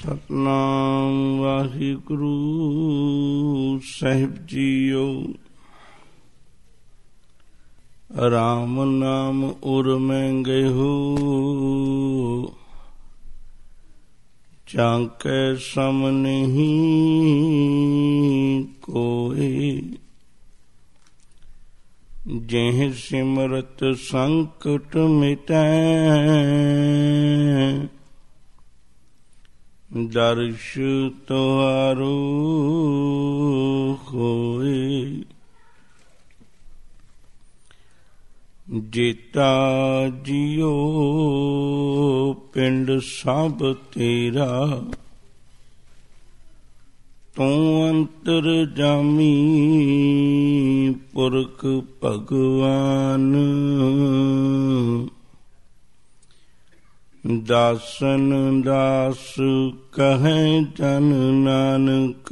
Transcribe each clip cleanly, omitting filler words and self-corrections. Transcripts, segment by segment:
ਸਤਿਨਾਮ ਵਾਹਿਗੁਰੂ ਸਾਹਿਬ JIO. Ram ਨਾਮ ਉਰ ਮੈਂ ਗਇਹੂ, ਚਾਂਕੈ ਸਮ ਨਹੀਂ ਕੋਇ। ਜਿਹ ਸਿਮਰਤ ਸੰਕਟ ਮਿਟੈ, ਦਰਸ਼ ਤੁਹਾਰੋ ਹੋਇ। ਜੇਤਾ ਜੀਓ ਪਿੰਡ ਸਭ ਤੇਰਾ, ਤੂੰ ਅੰਤਰ ਜਾਮੀ ਪੁਰਖ ਭਗਵਾਨ। ਦਾਸਨ ਦਾਸ ਕਹੈ ਜਨ ਨਾਨਕ,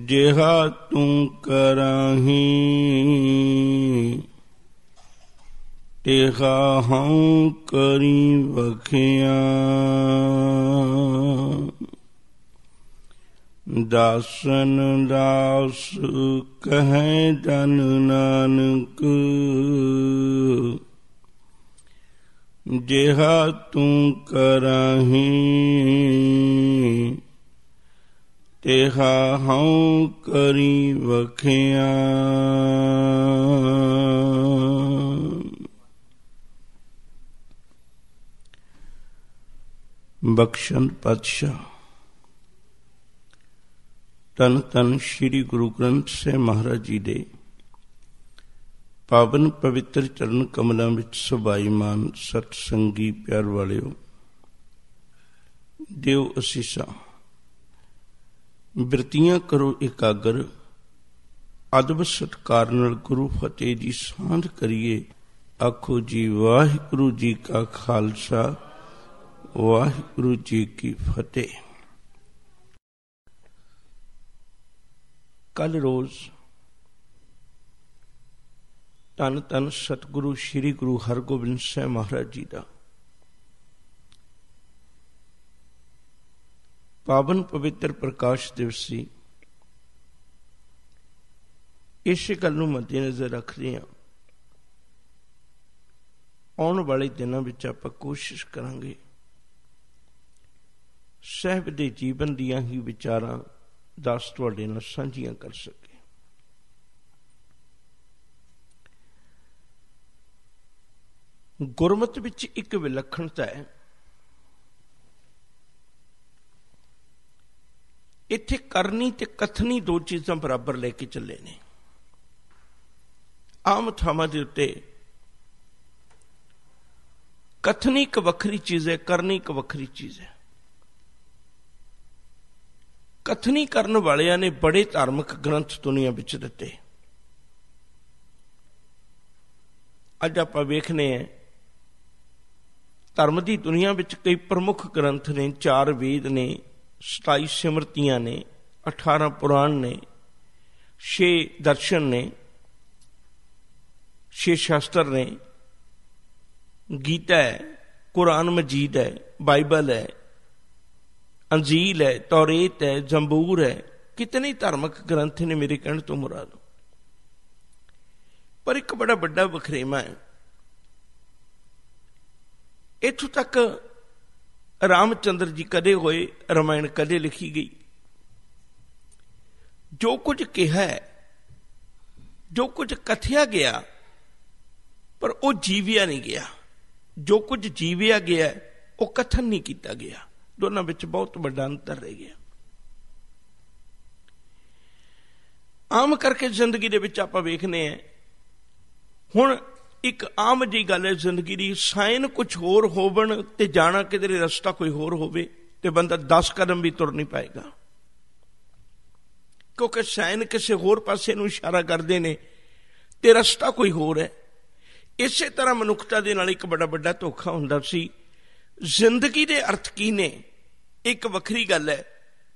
ਜਿਹਾ ਤੂੰ ਕਰਾਹੀ ਤਿਹਾ ਹਉ ਕਰੀ ਵਖਿਆ। ਦਾਸਨ ਦਾਸ ਕਹੈ ਜਨ ਨਾਨਕ, ਜਿਹਾ ਤੂੰ ਕਰਾਹੀ ਤਿਹਾ ਹਉ ਕਰੀ ਵਖਿਆ। ਬਖਸ਼ੰਦ ਪਾਤਸ਼ਾਹ ਧੰਨ ਧੰਨ ਸ਼੍ਰੀ ਗੁਰੂ ਗ੍ਰੰਥ ਸਾਹਿਬ ਮਹਾਰਾਜ ਜੀ ਦੇ ਪਾਵਨ ਪਵਿੱਤਰ ਚਰਨ ਕਮਲਾਂ ਵਿੱਚ ਸਬਾਈਮਾਨ ਸਤ ਸੰਗੀ ਪਿਆਰ ਵਾਲਿਓ, ਦਿਓ ਅਸੀਸਾਂ। ਬਿਰਤੀਆਂ ਕਰੋ ਇਕਾਗਰ, ਅਦਬ ਸਤਿਕਾਰ ਨਾਲ ਗੁਰੂ ਫਤਿਹ ਦੀ ਸਾਂਝ ਕਰੀਏ। ਆਖੋ ਜੀ ਵਾਹਿਗੁਰੂ ਜੀ ਕਾ ਖਾਲਸਾ, ਵਾਹਿਗੁਰੂ ਜੀ ਕੀ ਫਤਿਹ। ਕੱਲ ਰੋਜ਼ ਧੰਨ ਧੰਨ ਸਤਿਗੁਰੂ ਸ਼੍ਰੀ ਗੁਰੂ ਹਰਗੋਬਿੰਦ ਸਾਹਿਬ ਮਹਾਰਾਜ ਜੀ ਦਾ ਪਾਵਨ ਪਵਿੱਤਰ ਪ੍ਰਕਾਸ਼ ਦਿਵਸ ਸੀ। ਇਸੇ ਗੱਲ ਨੂੰ ਮੱਦੇਨਜ਼ਰ ਰੱਖਦੇ ਹਾਂ, ਆਉਣ ਵਾਲੇ ਦਿਨਾਂ ਵਿੱਚ ਆਪਾਂ ਕੋਸ਼ਿਸ਼ ਕਰਾਂਗੇ ਸਾਹਿਬ ਦੇ ਜੀਵਨ ਦੀਆਂ ਹੀ ਵਿਚਾਰਾਂ ਦੱਸ ਤੁਹਾਡੇ ਨਾਲ ਸਾਂਝੀਆਂ ਕਰ ਸਕੇ। ਗੁਰਮਤਿ ਵਿੱਚ ਇੱਕ ਵਿਲੱਖਣਤਾ ਹੈ। ਇੱਥੇ ਕਰਨੀ ਤੇ ਕਥਨੀ ਦੋ ਚੀਜ਼ਾਂ ਬਰਾਬਰ ਲੈ ਕੇ ਚੱਲੇ ਨੇ। ਆਮ ਥਾਵਾਂ ਦੇ ਉੱਤੇ ਕਥਨੀ ਇੱਕ ਵੱਖਰੀ ਚੀਜ਼ ਹੈ, ਕਰਨੀ ਇੱਕ ਵੱਖਰੀ ਚੀਜ਼ ਹੈ। ਕਥਨੀ ਕਰਨ ਵਾਲਿਆਂ ਨੇ ਬੜੇ ਧਾਰਮਿਕ ਗ੍ਰੰਥ ਦੁਨੀਆ ਵਿੱਚ ਦਿੱਤੇ। ਅੱਜ ਆਪਾਂ ਵੇਖਨੇ ਹਾਂ ਧਰਮ ਦੀ ਦੁਨੀਆ ਵਿੱਚ ਕਈ ਪ੍ਰਮੁੱਖ ਗ੍ਰੰਥ ਨੇ। 4 ਵੇਦ ਨੇ, 27 ਸਿਮਰਤੀਆਂ ਨੇ, 18 ਪੁਰਾਣ ਨੇ, 6 ਦਰਸ਼ਨ ਨੇ, 6 ਸ਼ਾਸਤਰ ਨੇ, ਗੀਤਾ ਹੈ, ਕੁਰਾਨ ਮਜੀਦ ਹੈ, ਬਾਈਬਲ ਹੈ, ਅੰਜੀਲ ਹੈ, ਤੌਰੇਤ ਹੈ, ਜ਼ੰਬੂਰ ਹੈ। ਕਿਤਨੇ ਧਾਰਮਿਕ ਗ੍ਰੰਥ ਨੇ ਮੇਰੇ ਕਹਿਣ ਤੋਂ ਮੁਰਾਦ। ਪਰ ਇੱਕ ਬੜਾ ਵੱਡਾ ਵਖਰੇਵਾਂ ਹੈ। ਇੱਥੋਂ ਤੱਕ ਰਾਮਚੰਦਰ ਜੀ ਕਦੇ ਹੋਏ, ਰਾਮਾਇਣ ਕਦੇ ਲਿਖੀ ਗਈ। ਜੋ ਕੁਝ ਕਿਹਾ, ਜੋ ਕੁਝ ਕਥਿਆ ਗਿਆ, ਪਰ ਉਹ ਜੀਵਿਆ ਨਹੀਂ ਗਿਆ। ਜੋ ਕੁਝ ਜੀਵਿਆ ਗਿਆ ਉਹ ਕਥਨ ਨਹੀਂ ਕੀਤਾ ਗਿਆ। ਦੋਨਾਂ ਵਿੱਚ ਬਹੁਤ ਵੱਡਾ ਅੰਤਰ ਰਹਿ ਗਿਆ। ਆਮ ਕਰਕੇ ਜ਼ਿੰਦਗੀ ਦੇ ਵਿੱਚ ਆਪਾਂ ਵੇਖਦੇ ਹਾਂ, ਹੁਣ ਇੱਕ ਆਮ ਜਿਹੀ ਗੱਲ ਹੈ ਜ਼ਿੰਦਗੀ ਦੀ, ਸਾਈਨ ਕੁਛ ਹੋਰ ਹੋਵਣ ਤੇ ਜਾਣਾ ਕਿਧਰੇ ਰਸਤਾ ਕੋਈ ਹੋਰ ਹੋਵੇ ਤੇ ਬੰਦਾ 10 ਕਦਮ ਵੀ ਤੁਰ ਨਹੀਂ ਪਾਏਗਾ, ਕਿਉਂਕਿ ਸਾਈਨ ਕਿਸੇ ਹੋਰ ਪਾਸੇ ਨੂੰ ਇਸ਼ਾਰਾ ਕਰਦੇ ਨੇ ਤੇ ਰਸਤਾ ਕੋਈ ਹੋਰ ਹੈ। ਇਸੇ ਤਰ੍ਹਾਂ ਮਨੁੱਖਤਾ ਦੇ ਨਾਲ ਇੱਕ ਬੜਾ ਵੱਡਾ ਧੋਖਾ ਹੁੰਦਾ ਸੀ। ਜ਼ਿੰਦਗੀ ਦੇ ਅਰਥ ਕੀ ਨੇ ਇੱਕ ਵੱਖਰੀ ਗੱਲ ਹੈ,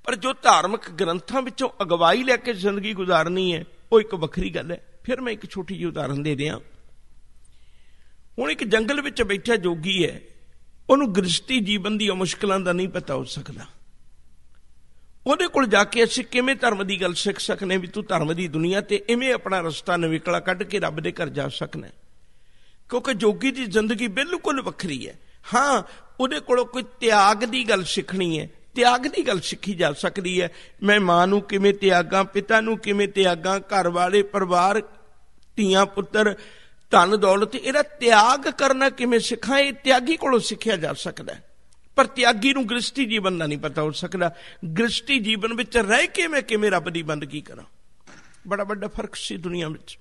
ਪਰ ਜੋ ਧਾਰਮਿਕ ਗ੍ਰੰਥਾਂ ਵਿੱਚੋਂ ਅਗਵਾਈ ਲੈ ਕੇ ਜ਼ਿੰਦਗੀ ਗੁਜ਼ਾਰਨੀ ਹੈ ਉਹ ਇੱਕ ਵੱਖਰੀ ਗੱਲ ਹੈ। ਫਿਰ ਮੈਂ ਇੱਕ ਛੋਟੀ ਜਿਹੀ ਉਦਾਹਰਨ ਦੇ ਦਿਆਂ। ਹੁਣ ਇੱਕ ਜੰਗਲ ਵਿੱਚ ਬੈਠਾ ਜੋਗੀ ਹੈ, ਉਹਨੂੰ ਗ੍ਰਸਤੀ ਜੀਵਨ ਦੀਆਂ ਮੁਸ਼ਕਲਾਂ ਦਾ ਨਹੀਂ ਪਤਾ ਹੋ ਸਕਦਾ। ਉਹਦੇ ਕੋਲ ਜਾ ਕੇ ਅਸੀਂ ਕਿਵੇਂ ਧਰਮ ਦੀ ਗੱਲ ਸਿੱਖ ਸਕਨੇ ਵੀ ਤੂੰ ਧਰਮ ਦੀ ਦੁਨੀਆ ਤੇ ਇਵੇਂ ਆਪਣਾ ਰਸਤਾ ਨਿਕਲਾ ਕੱਢ ਕੇ ਰੱਬ ਦੇ ਘਰ ਜਾ ਸਕਣਾ, ਕਿਉਂਕਿ ਜੋਗੀ ਦੀ ਜ਼ਿੰਦਗੀ ਬਿਲਕੁਲ ਵੱਖਰੀ ਹੈ। ਹਾਂ, ਉਹਦੇ ਕੋਲੋਂ ਕੋਈ ਤਿਆਗ ਦੀ ਗੱਲ ਸਿੱਖਣੀ ਹੈ, ਤਿਆਗ ਦੀ ਗੱਲ ਸਿੱਖੀ ਜਾ ਸਕਦੀ ਹੈ। ਮੈਂ ਮਾਂ ਨੂੰ ਕਿਵੇਂ ਤਿਆਗਾਂ, ਪਿਤਾ ਨੂੰ ਕਿਵੇਂ ਤਿਆਗਾਂ, ਘਰ ਵਾਲੇ, ਪਰਿਵਾਰ, ਧੀਆਂ ਪੁੱਤਰ, ਧਨ ਦੌਲਤ, ਇਹਦਾ ਤਿਆਗ ਕਰਨਾ ਕਿਵੇਂ ਸਿੱਖਾਂ, ਇਹ ਤਿਆਗੀ ਕੋਲੋਂ ਸਿੱਖਿਆ ਜਾ ਸਕਦਾ। ਪਰ ਤਿਆਗੀ ਨੂੰ ਗ੍ਰਸਤੀ ਜੀਵਨ ਦਾ ਨਹੀਂ ਪਤਾ ਹੋ ਸਕਦਾ। ਗ੍ਰਸਤੀ ਜੀਵਨ ਵਿੱਚ ਰਹਿ ਕੇ ਮੈਂ ਕਿਵੇਂ ਰੱਬ ਦੀ ਬੰਦਗੀ ਕਰਾਂ, ਬੜਾ ਵੱਡਾ ਫਰਕ ਸੀ ਦੁਨੀਆ ਵਿੱਚ।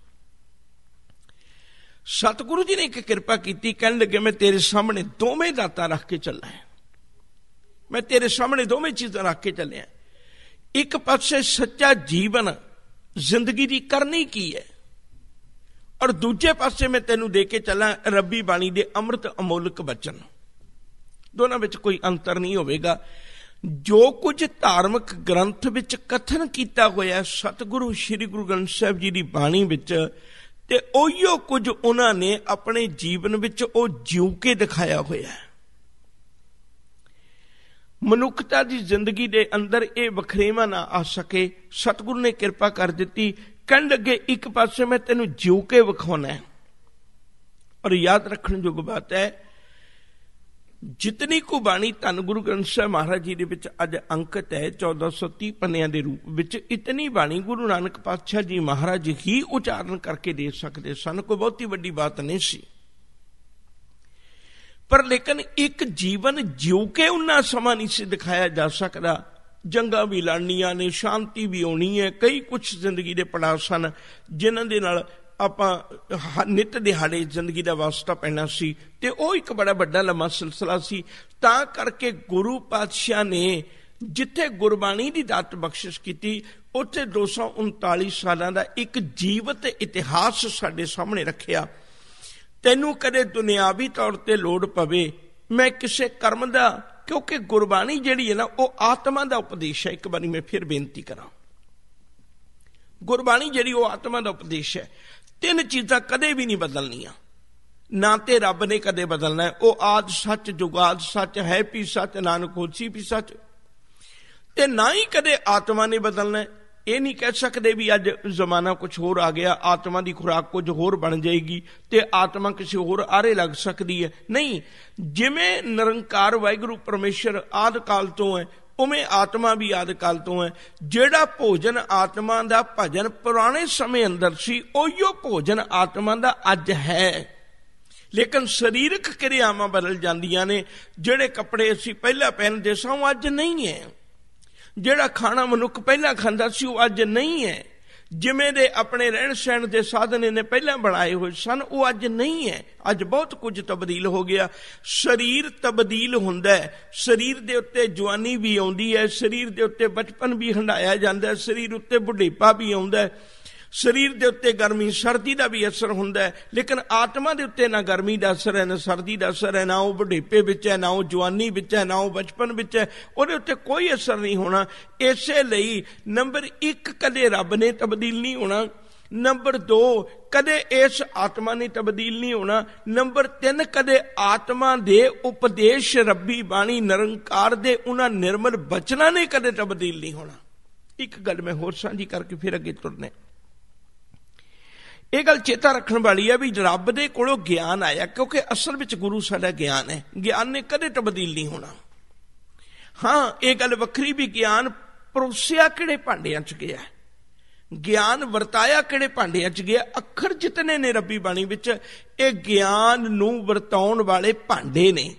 ਸਤਿਗੁਰੂ ਜੀ ਨੇ ਇੱਕ ਕਿਰਪਾ ਕੀਤੀ, ਕਹਿਣ ਲੱਗੇ ਮੈਂ ਤੇਰੇ ਸਾਹਮਣੇ ਦੋਵੇਂ ਦਾਤਾਂ ਰੱਖ ਕੇ ਚੱਲਾਂ, ਮੈਂ ਤੇਰੇ ਸਾਹਮਣੇ ਦੋਵੇਂ ਚੀਜ਼ਾਂ ਰੱਖ ਕੇ ਚੱਲਿਆ। ਇੱਕ ਪਾਸੇ ਸੱਚਾ ਜੀਵਨ, ਜ਼ਿੰਦਗੀ ਦੀ ਕਰਨੀ ਕੀ ਹੈ, ਔਰ ਦੂਜੇ ਪਾਸੇ ਮੈਂ ਤੈਨੂੰ ਦੇ ਕੇ ਚੱਲਾਂ ਰੱਬੀ ਬਾਣੀ ਦੇ ਅੰਮ੍ਰਿਤ ਅਮੋਲਕ ਬਚਨ। ਦੋਨਾਂ ਵਿੱਚ ਕੋਈ ਅੰਤਰ ਨਹੀਂ ਹੋਵੇਗਾ। ਜੋ ਕੁਝ ਧਾਰਮਿਕ ਗ੍ਰੰਥ ਵਿੱਚ ਕਥਨ ਕੀਤਾ ਹੋਇਆ ਸਤਿਗੁਰੂ ਸ੍ਰੀ ਗੁਰੂ ਗ੍ਰੰਥ ਸਾਹਿਬ ਜੀ ਦੀ ਬਾਣੀ ਵਿੱਚ, ਤੇ ਉਹੀਓ ਕੁਝ ਉਹਨਾਂ ਨੇ ਆਪਣੇ ਜੀਵਨ ਵਿੱਚ ਉਹ ਜਿਉ ਕੇ ਦਿਖਾਇਆ ਹੋਇਆ। ਮਨੁੱਖਤਾ ਦੀ ਜ਼ਿੰਦਗੀ ਦੇ ਅੰਦਰ ਇਹ ਵਖਰੇਵਾਂ ਨਾ ਆ ਸਕੇ, ਸਤਿਗੁਰੂ ਨੇ ਕਿਰਪਾ ਕਰ ਦਿੱਤੀ। ਕਹਿਣ ਲੱਗੇ ਇੱਕ ਪਾਸੇ ਮੈਂ ਤੈਨੂੰ ਜਿਉ ਕੇ ਵਿਖਾਉਣਾ, ਔਰ ਯਾਦ ਰੱਖਣ ਯੋਗ ਬਾਤ ਹੈ, ਜਿਤਨੀ ਕੁ ਬਾਣੀ ਧੰਨ ਗੁਰੂ ਗ੍ਰੰਥ ਸਾਹਿਬ ਮਹਾਰਾਜ ਜੀ ਦੇ ਵਿੱਚ ਅੱਜ ਅੰਕਿਤ ਹੈ 1430 ਪੰਨਿਆਂ ਦੇ ਰੂਪ ਵਿੱਚ, ਇਤਨੀ ਬਾਣੀ ਗੁਰੂ ਨਾਨਕ ਪਾਤਸ਼ਾਹ ਜੀ ਮਹਾਰਾਜ ਹੀ ਉਚਾਰਨ ਕਰਕੇ ਦੇ ਸਕਦੇ ਸਨ, ਕੋਈ ਬਹੁਤੀ ਵੱਡੀ ਬਾਤ ਨਹੀਂ ਸੀ। ਪਰ ਲੇਕਿਨ ਇੱਕ ਜੀਵਨ ਜਿਉ ਕੇ ਉਨਾ ਸਮਾਂ ਨਹੀਂ ਸੀ ਦਿਖਾਇਆ ਜਾ ਸਕਦਾ। ਜੰਗਾਂ ਵੀ ਲੜਨੀਆਂ ਨੇ, ਸ਼ਾਂਤੀ ਵੀ ਆਉਣੀ ਹੈ, ਕਈ ਕੁਛ ਜ਼ਿੰਦਗੀ ਦੇ ਪੜਾਅ ਸਨ ਜਿਨ੍ਹਾਂ ਦੇ ਨਾਲ ਆਪਾਂ ਨਿੱਤ ਦਿਹਾੜੇ ਜ਼ਿੰਦਗੀ ਦਾ ਵਾਸਤਾ ਪੈਣਾ ਸੀ, ਤੇ ਉਹ ਇੱਕ ਬੜਾ ਵੱਡਾ ਲੰਮਾ ਸਿਲਸਿਲਾ ਸੀ। ਤਾਂ ਕਰਕੇ ਗੁਰੂ ਪਾਤਸ਼ਾਹ ਨੇ ਜਿੱਥੇ ਗੁਰਬਾਣੀ ਦੀ ਦਾਤ ਬਖਸ਼ਿਸ਼ ਕੀਤੀ, ਉੱਥੇ 239 ਸਾਲਾਂ ਦਾ ਇੱਕ ਜੀਵਤ ਇਤਿਹਾਸ ਸਾਡੇ ਸਾਹਮਣੇ ਰੱਖਿਆ। ਤੈਨੂੰ ਕਦੇ ਦੁਨਿਆਵੀ ਤੌਰ ਤੇ ਲੋੜ ਪਵੇ, ਮੈਂ ਕਿਸੇ ਕਰਮ ਦਾ, ਕਿਉਂਕਿ ਗੁਰਬਾਣੀ ਜਿਹੜੀ ਹੈ ਨਾ ਉਹ ਆਤਮਾ ਦਾ ਉਪਦੇਸ਼ ਹੈ। ਇੱਕ ਵਾਰੀ ਮੈਂ ਫਿਰ ਬੇਨਤੀ ਕਰਾਂ, ਗੁਰਬਾਣੀ ਜਿਹੜੀ ਉਹ ਆਤਮਾ ਦਾ ਉਪਦੇਸ਼ ਹੈ। ਤਿੰਨ ਚੀਜ਼ਾਂ ਕਦੇ ਵੀ ਨਹੀਂ ਬਦਲਣੀਆਂ, ਨਾ ਤੇ ਰੱਬ ਨੇ ਕਦੇ ਬਦਲਣਾ ਹੈ, ਉਹ ਆਦਿ ਸੱਚ, ਜੁਗਾਦ ਸੱਚ, ਹੈ ਵੀ ਸੱਚ, ਨਾਨਕ ਹੋਸੀ ਵੀ ਸੱਚ, ਤੇ ਨਾ ਹੀ ਕਦੇ ਆਤਮਾ ਨੇ ਬਦਲਣਾ। ਇਹ ਨਹੀਂ ਕਹਿ ਸਕਦੇ ਵੀ ਅੱਜ ਜ਼ਮਾਨਾ ਕੁਛ ਹੋਰ ਆ ਗਿਆ, ਆਤਮਾ ਦੀ ਖੁਰਾਕ ਕੁਝ ਹੋਰ ਬਣ ਜਾਏਗੀ ਤੇ ਆਤਮਾ ਕਿਸੇ ਹੋਰ ਆਰੇ ਲੱਗ ਸਕਦੀ ਹੈ। ਨਹੀਂ, ਜਿਵੇਂ ਨਿਰੰਕਾਰ ਵਾਹਿਗੁਰੂ ਪਰਮੇਸ਼ਰ ਆਦਿ ਕਾਲ ਤੋਂ ਹੈ, ਉਵੇਂ ਆਤਮਾ ਵੀ ਆਦਿ ਕਾਲ ਤੋਂ ਹੈ। ਜਿਹੜਾ ਭੋਜਨ ਆਤਮਾ ਦਾ ਭਜਨ ਪੁਰਾਣੇ ਸਮੇਂ ਅੰਦਰ ਸੀ, ਉਹੀਓ ਭੋਜਨ ਆਤਮਾ ਦਾ ਅੱਜ ਹੈ। ਲੇਕਿਨ ਸਰੀਰਕ ਕਿਰਿਆਵਾਂ ਬਦਲ ਜਾਂਦੀਆਂ ਨੇ। ਜਿਹੜੇ ਕੱਪੜੇ ਅਸੀਂ ਪਹਿਲਾਂ ਪਹਿਨਦੇ ਸਾਂ ਉਹ ਅੱਜ ਨਹੀਂ ਹੈ, ਜਿਹੜਾ ਖਾਣਾ ਮਨੁੱਖ ਪਹਿਲਾਂ ਖਾਂਦਾ ਸੀ ਉਹ ਅੱਜ ਨਹੀਂ ਹੈ, ਜਿਵੇਂ ਦੇ ਆਪਣੇ ਰਹਿਣ ਸਹਿਣ ਦੇ ਸਾਧਨ ਇਹਨੇ ਪਹਿਲਾਂ ਬਣਾਏ ਹੋਏ ਸਨ ਉਹ ਅੱਜ ਨਹੀਂ ਹੈ। ਅੱਜ ਬਹੁਤ ਕੁਝ ਤਬਦੀਲ ਹੋ ਗਿਆ। ਸਰੀਰ ਤਬਦੀਲ ਹੁੰਦਾ ਹੈ, ਸਰੀਰ ਦੇ ਉੱਤੇ ਜਵਾਨੀ ਵੀ ਆਉਂਦੀ ਹੈ, ਸਰੀਰ ਦੇ ਉੱਤੇ ਬਚਪਨ ਵੀ ਹੰਢਾਇਆ ਜਾਂਦਾ, ਸਰੀਰ ਉੱਤੇ ਬੁਢੇਪਾ ਵੀ ਆਉਂਦਾ ਹੈ, ਸਰੀਰ ਦੇ ਉੱਤੇ ਗਰਮੀ ਸਰਦੀ ਦਾ ਵੀ ਅਸਰ ਹੁੰਦਾ ਹੈ। ਲੇਕਿਨ ਆਤਮਾ ਦੇ ਉੱਤੇ ਨਾ ਗਰਮੀ ਦਾ ਅਸਰ ਹੈ, ਨਾ ਸਰਦੀ ਦਾ ਅਸਰ ਹੈ, ਨਾ ਉਹ ਬੁਢੇਪੇ ਵਿੱਚ ਹੈ, ਨਾ ਉਹ ਜਵਾਨੀ ਵਿੱਚ ਹੈ, ਨਾ ਉਹ ਬਚਪਨ ਵਿੱਚ ਹੈ, ਉਹਦੇ ਉੱਤੇ ਕੋਈ ਅਸਰ ਨਹੀਂ ਹੋਣਾ। ਇਸੇ ਲਈ ਨੰਬਰ 1 ਕਦੇ ਰੱਬ ਨੇ ਤਬਦੀਲ ਨਹੀਂ ਹੋਣਾ, ਨੰਬਰ 2 ਕਦੇ ਇਸ ਆਤਮਾ ਨੇ ਤਬਦੀਲ ਨਹੀਂ ਹੋਣਾ, ਨੰਬਰ 3 ਕਦੇ ਆਤਮਾ ਦੇ ਉਪਦੇਸ਼ ਰੱਬੀ ਬਾਣੀ ਨਿਰੰਕਾਰ ਦੇ ਉਹਨਾਂ ਨਿਰਮਲ ਬਚਨਾਂ ਨੇ ਕਦੇ ਤਬਦੀਲ ਨਹੀਂ ਹੋਣਾ। ਇੱਕ ਗੱਲ ਮੈਂ ਹੋਰ ਸਾਂਝੀ ਕਰਕੇ ਫਿਰ ਅੱਗੇ ਤੁਰਨਾ। ਇਹ ਗੱਲ ਚੇਤਾ ਰੱਖਣ ਵਾਲੀ ਹੈ ਵੀ ਰੱਬ ਦੇ ਕੋਲੋਂ ਗਿਆਨ ਆਇਆ, ਕਿਉਂਕਿ ਅਸਲ ਵਿੱਚ ਗੁਰੂ ਸਾਡਾ ਗਿਆਨ ਹੈ, ਗਿਆਨ ਨੇ ਕਦੇ ਤਬਦੀਲ ਨਹੀਂ ਹੋਣਾ। ਹਾਂ, ਇਹ ਗੱਲ ਵੱਖਰੀ ਵੀ ਗਿਆਨ ਪਰੋਸਿਆ ਕਿਹੜੇ ਭਾਂਡਿਆਂ 'ਚ ਗਿਆ, ਗਿਆਨ ਵਰਤਾਇਆ ਕਿਹੜੇ ਭਾਂਡਿਆਂ 'ਚ ਗਿਆ। ਅੱਖਰ ਜਿਤਨੇ ਨੇ ਰੱਬੀ ਬਾਣੀ ਵਿੱਚ, ਇਹ ਗਿਆਨ ਨੂੰ ਵਰਤਾਉਣ ਵਾਲੇ ਭਾਂਡੇ ਨੇ,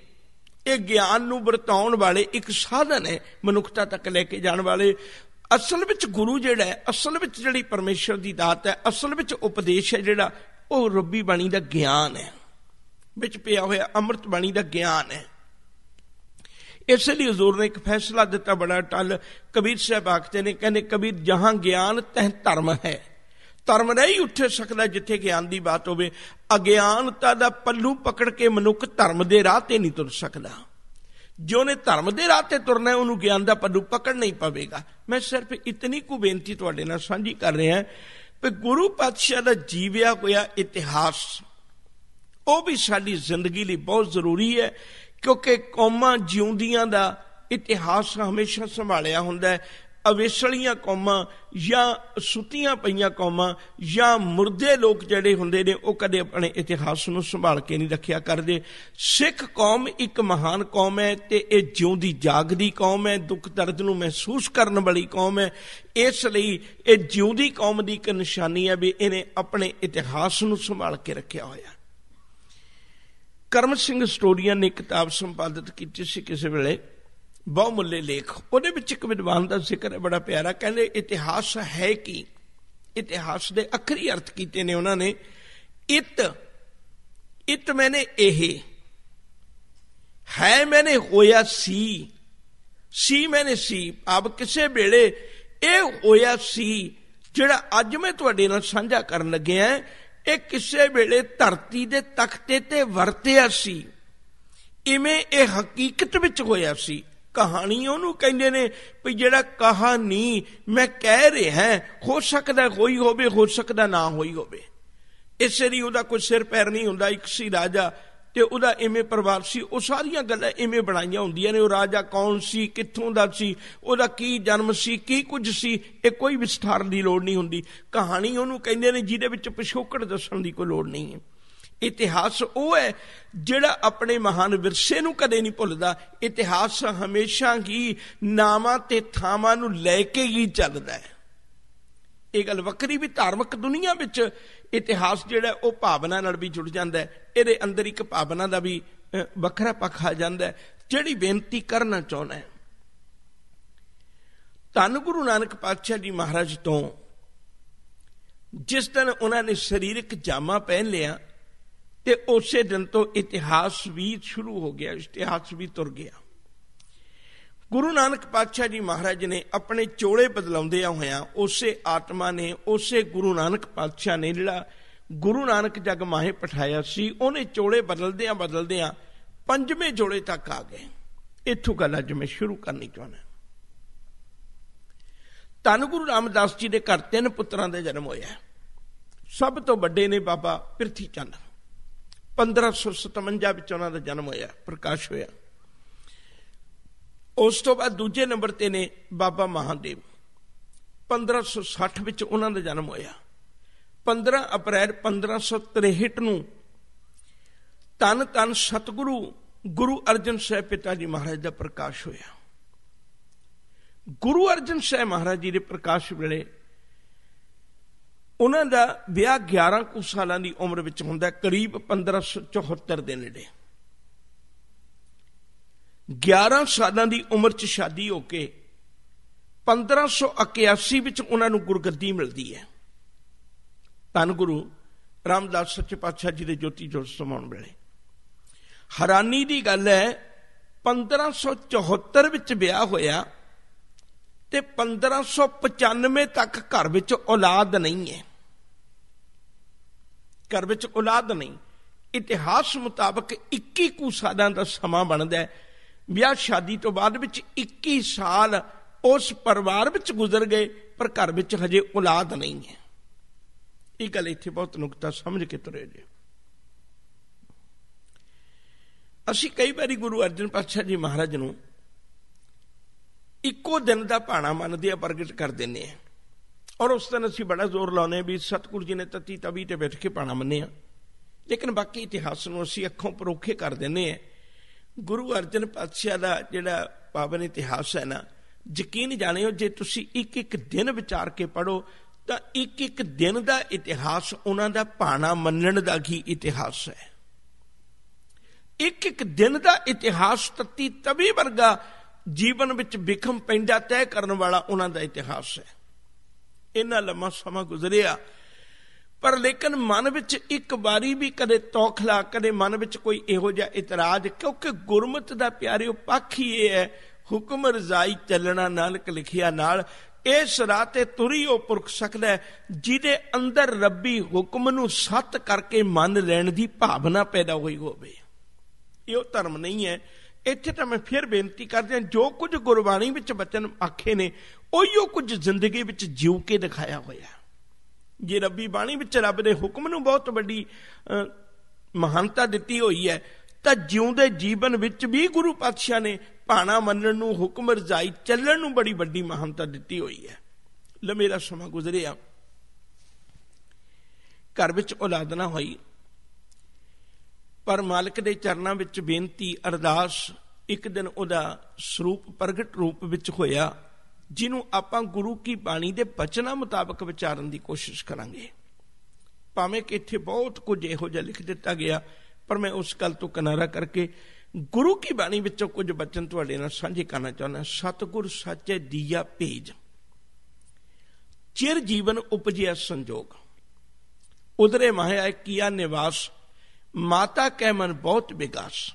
ਇਹ ਗਿਆਨ ਨੂੰ ਵਰਤਾਉਣ ਵਾਲੇ ਇੱਕ ਸਾਧਨ ਹੈ ਮਨੁੱਖਤਾ ਤੱਕ ਲੈ ਕੇ ਜਾਣ ਵਾਲੇ। ਅਸਲ ਵਿੱਚ ਗੁਰੂ ਜਿਹੜਾ ਹੈ, ਅਸਲ ਵਿੱਚ ਜਿਹੜੀ ਪਰਮੇਸ਼ਰ ਦੀ ਦਾਤ ਹੈ, ਅਸਲ ਵਿੱਚ ਉਪਦੇਸ਼ ਹੈ ਜਿਹੜਾ, ਉਹ ਰੱਬੀ ਬਾਣੀ ਦਾ ਗਿਆਨ ਹੈ, ਵਿੱਚ ਪਿਆ ਹੋਇਆ ਅੰਮ੍ਰਿਤ ਬਾਣੀ ਦਾ ਗਿਆਨ ਹੈ। ਇਸ ਲਈ ਹਜ਼ੂਰ ਨੇ ਇੱਕ ਫੈਸਲਾ ਦਿੱਤਾ ਬੜਾ ਟਲ। ਕਬੀਰ ਸਾਹਿਬ ਆਖਦੇ ਨੇ, ਕਹਿੰਦੇ ਕਬੀਰ ਜਹਾਂ ਗਿਆਨ ਤਹ ਧਰਮ ਹੈ। ਧਰਮ ਨਹੀਂ ਉੱਠ ਸਕਦਾ ਜਿੱਥੇ ਗਿਆਨ ਦੀ ਬਾਤ ਹੋਵੇ। ਅਗਿਆਨਤਾ ਦਾ ਪੱਲੂ ਪਕੜ ਕੇ ਮਨੁੱਖ ਧਰਮ ਦੇ ਰਾਹ ਤੇ ਨਹੀਂ ਤੁਰ ਸਕਦਾ। ਜੋ ਨੇ ਧਰਮ ਦੇ ਰਾਹ ਤੇ ਤੁਰਨਾ ਉਹਨੂੰ ਗਿਆਨ ਦਾ ਪੱਲੂ ਪਕੜਨਾ ਹੀ ਪਵੇਗਾ। ਮੈਂ ਸਿਰਫ ਇਤਨੀ ਕੁ ਬੇਨਤੀ ਤੁਹਾਡੇ ਨਾਲ ਸਾਂਝੀ ਕਰ ਰਿਹਾ ਕਿ ਗੁਰੂ ਪਾਤਸ਼ਾਹ ਦਾ ਜੀਵਿਆ ਹੋਇਆ ਇਤਿਹਾਸ ਉਹ ਵੀ ਸਾਡੀ ਜ਼ਿੰਦਗੀ ਲਈ ਬਹੁਤ ਜ਼ਰੂਰੀ ਹੈ। क्योंकि कौमां जिउंदियां दा इतिहास हमेशा संभालिया हुंदा है। अवेसलियां कौमां या सुत्तियां पईयां कौमां या मुर्दे लोग जिहड़े हुंदे ने वो कदे अपने इतिहास नूं संभाल के नहीं रखिया करदे। सिख कौम एक महान कौम है ते ये जिउंदी जागदी कौम है, दुख दर्द नूं महसूस करन वाली कौम है। इसलिए ये जिउंदी कौम की एक निशानी है भी इन्हें अपने इतिहास नूं संभाल के रखिया होया। करम सिंह स्टोरिया ने किताब संपादित की सी किसी वेले, बहुमुल्ले लेख। ਉਹਦੇ ਵਿੱਚ ਇੱਕ विद्वान का जिक्र है बड़ा प्यारा। कहते इतिहास है कि इतिहास के अखरी अर्थ किए ने उन्होंने। इत मैंने एहे, है मैंने होया सी मैंने सी। अब किसे वेले यह होया सी जिहड़ा अज मैं तुहाडे नाल साझा करन लग्या है, यह किसे वेले धरती दे तख्ते ते वरतिया सी, इवें यह हकीकत विच होया सी। कहानी ਉਹਨੂੰ ਕਹਿੰਦੇ ਨੇ ਵੀ ਜਿਹੜਾ कहानी मैं कह रहा हो सकता होई होवे, हो सकता ना होई होवे। इसे ਲਈ ਉਹਦਾ कोई सिर पैर नहीं हुंदा। एक सी राजा ते ਉਹਦਾ इवें परिवार सी, ਉਹ ਸਾਰੀਆਂ ਗੱਲਾਂ इवें ਬਣਾਈਆਂ ਹੁੰਦੀਆਂ ਨੇ। ਉਹ ਰਾਜਾ ਕੌਣ ਸੀ, ਕਿੱਥੋਂ ਦਾ ਸੀ, ਉਹਦਾ ਕੀ ਜਨਮ ਸੀ, ਕੀ ਕੁਝ ਸੀ, ਇਹ ਕੋਈ ਵਿਸਥਾਰ ਦੀ ਲੋੜ ਨਹੀਂ ਹੁੰਦੀ। ਕਹਾਣੀ ਉਹਨੂੰ ਕਹਿੰਦੇ ਨੇ ਜਿਹਦੇ ਵਿੱਚ ਪਿਛੋਕੜ ਦੱਸਣ ਦੀ ਕੋਈ ਲੋੜ ਨਹੀਂ ਹੈ। इतिहास वो है जिहड़ा अपने महान विरसे नूं कदे नहीं भुलदा। इतिहास हमेशा ही नावां ते थावां नूं लैके ही चलदा है। ये गल वक्री भी धार्मिक दुनिया विच इतिहास जिहड़ा वो भावना नाल भी जुड़ जांदा है। इहदे अंदर एक भावना दा भी वखरा पक्ष आ जांदा है, जिहड़ी बेनती करना चाहुंदा है। धन गुरु नानक पातशाह जी महाराज तो जिस दिन उन्होंने शरीरक जामा पहन लिया ते उसे दिन तो इतिहास भी शुरू हो गया, इतिहास भी तुर गया। गुरु नानक पातशाह जी महाराज ने अपने चोले बदलाउंदे होया उसे आत्मा ने, उसे गुरु नानक पातशाह ने जिहड़ा गुरु नानक जग माहे पठाया सी, उन्हें चोले बदलदियां पंजवें जोड़े तक आ गए। इत्थों गल अज मैं शुरू करनी चाहना। धन गुरु रामदास जी के घर 3 पुत्रां का जन्म होया। सब तो वड्डे ने बाबा पिरथी चंद, 1557 विच उन्हां दा जन्म होया, प्रकाश होया। उस तो बाद दूजे नंबर ते ने बाबा महादेव, 1560 विच उन्हां दा जन्म होया। 15 अप्रैल 1563 नूं धन धन सतगुरु गुरु अर्जन साहिब पिता जी महाराज का प्रकाश होया। गुरु अर्जन साहिब महाराज जी के प्रकाश वेले उन्हां दा विआह 11 कुछ सालां दी उम्र विच हुंदा, करीब 1574 दे नेड़े। 11 सालां दी उम्र च शादी होके 1581 विच उन्हां नूं गुरगद्दी मिलदी है। धन गुरु रामदास सच्चे पातशाह जी दे ज्योति जोत समाउण वेले हैरानी दी गल है, 1574 विच विआह होया ते 1595 तक घर विच औलाद नहीं है। घर विच औलाद नहीं। इतिहास मुताबक 21 कुछ सालां दा समा बनदा है। विआह शादी तो बाद विच 21 साल उस परिवार विच गुजर गए, पर घर विच हजे औलाद नहीं है। ये गल इत्थे बहुत नुकता समझ के तुरे जे। असीं कई बारी गुरु अर्जन पातशाह जी महाराज नूं इक्को दिन का भाणा मनदे प्रगट कर देने, और उस दिन असीं बड़ा जोर लाने भी सतगुरु जी ने तत्ती तवी ते बैठ के भाणा मन्निया। लेकिन बाकी इतिहास नूं असीं अखों परोखे कर देने। गुरु अर्जन पातशाह का जिहड़ा पावन इतिहास है ना, यकीन जाणिओ जे तुसीं एक एक दिन विचार के पढ़ो तो एक एक दिन का इतिहास उन्हां दा भाणा मन्नण दा ही इतिहास है। एक एक दिन का इतिहास तत्ती तवी वर्गा जीवन विच विखम पैंदा तय करने वाला उन्हां दा इतिहास है। इन्ना लम्मा समा गुजरिया, पर लेकिन मन विच एक बारी भी कदे तौखला, कदे मन विच कोई इहो जिहा इतराज, क्योंकि गुरमत दा प्यारिओ पक्ष ही ये है, हुक्म रजाई चलना नानक लिखिया नाल। इस राह ते तुरी ओ पुरख सकदा है जिहदे अंदर रब्बी हुक्म नूं सत करके मन लैण दी भावना पैदा होई होवे। इहो धर्म नहीं है। इत्थे तां मैं फिर बेनती करदा, जो कुछ गुरबाणी विच बचन आखे ने उहिओ कुछ जिंदगी विच जीव के दिखाया होया। जे रब्बी बाणी विच रब दे हुक्म नूं बहुत वड्डी महानता दित्ती होई है, ਤਾਂ ਜਿਉਂਦੇ ਜੀਵਨ ਵਿੱਚ ਵੀ ਗੁਰੂ ਪਾਤਸ਼ਾਹ ਨੇ ਭਾਣਾ ਮੰਨਣ ਨੂੰ, ਹੁਕਮ ਰਜ਼ਾਈ ਚੱਲਣ ਨੂੰ ਬੜੀ ਵੱਡੀ ਮਹਾਨਤਾ ਦਿੱਤੀ ਹੋਈ ਹੈ। ਲੰਮੇਰਾ ਸਮਾਂ ਗੁਜ਼ਰਿਆ, ਘਰ ਵਿੱਚ ਔਲਾਦ ਨਾ ਹੋਈ, ਪਰ ਮਾਲਕ ਦੇ ਚਰਨਾਂ ਵਿੱਚ ਬੇਨਤੀ, ਅਰਦਾਸ, ਇੱਕ ਦਿਨ ਉਹਦਾ ਸਰੂਪ ਪ੍ਰਗਟ ਰੂਪ ਵਿੱਚ ਹੋਇਆ, ਜਿਹਨੂੰ ਆਪਾਂ ਗੁਰੂ ਕੀ ਬਾਣੀ ਦੇ ਬਚਨਾਂ ਮੁਤਾਬਕ ਵਿਚਾਰਨ ਦੀ ਕੋਸ਼ਿਸ਼ ਕਰਾਂਗੇ। ਭਾਵੇਂ ਕਿ ਇੱਥੇ ਬਹੁਤ ਕੁਝ ਇਹੋ ਜਿਹਾ ਲਿਖ ਦਿੱਤਾ ਗਿਆ, ਪਰ ਮੈਂ ਉਸ ਗੱਲ ਤੋਂ ਕਿਨਾਰਾ ਕਰਕੇ ਗੁਰੂ ਕੀ ਬਾਣੀ ਵਿੱਚੋਂ ਕੁਝ ਬਚਨ ਤੁਹਾਡੇ ਨਾਲ ਸਾਂਝੇ ਕਰਨਾ ਚਾਹੁੰਦਾ। ਸਤਿਗੁਰ ਸਾਚੇ ਦੀਆ ਭੇਜ, ਚਿਰ ਜੀਵਨ ਉਪਜਿਆ ਸੰਜੋਗ, ਉਧਰੇ ਮਾਹਿਆ ਕੀਆ ਨਿਵਾਸ, ਮਾਤਾ ਕੈ ਮਨ ਬਹੁਤ ਵਿਗਾਸ।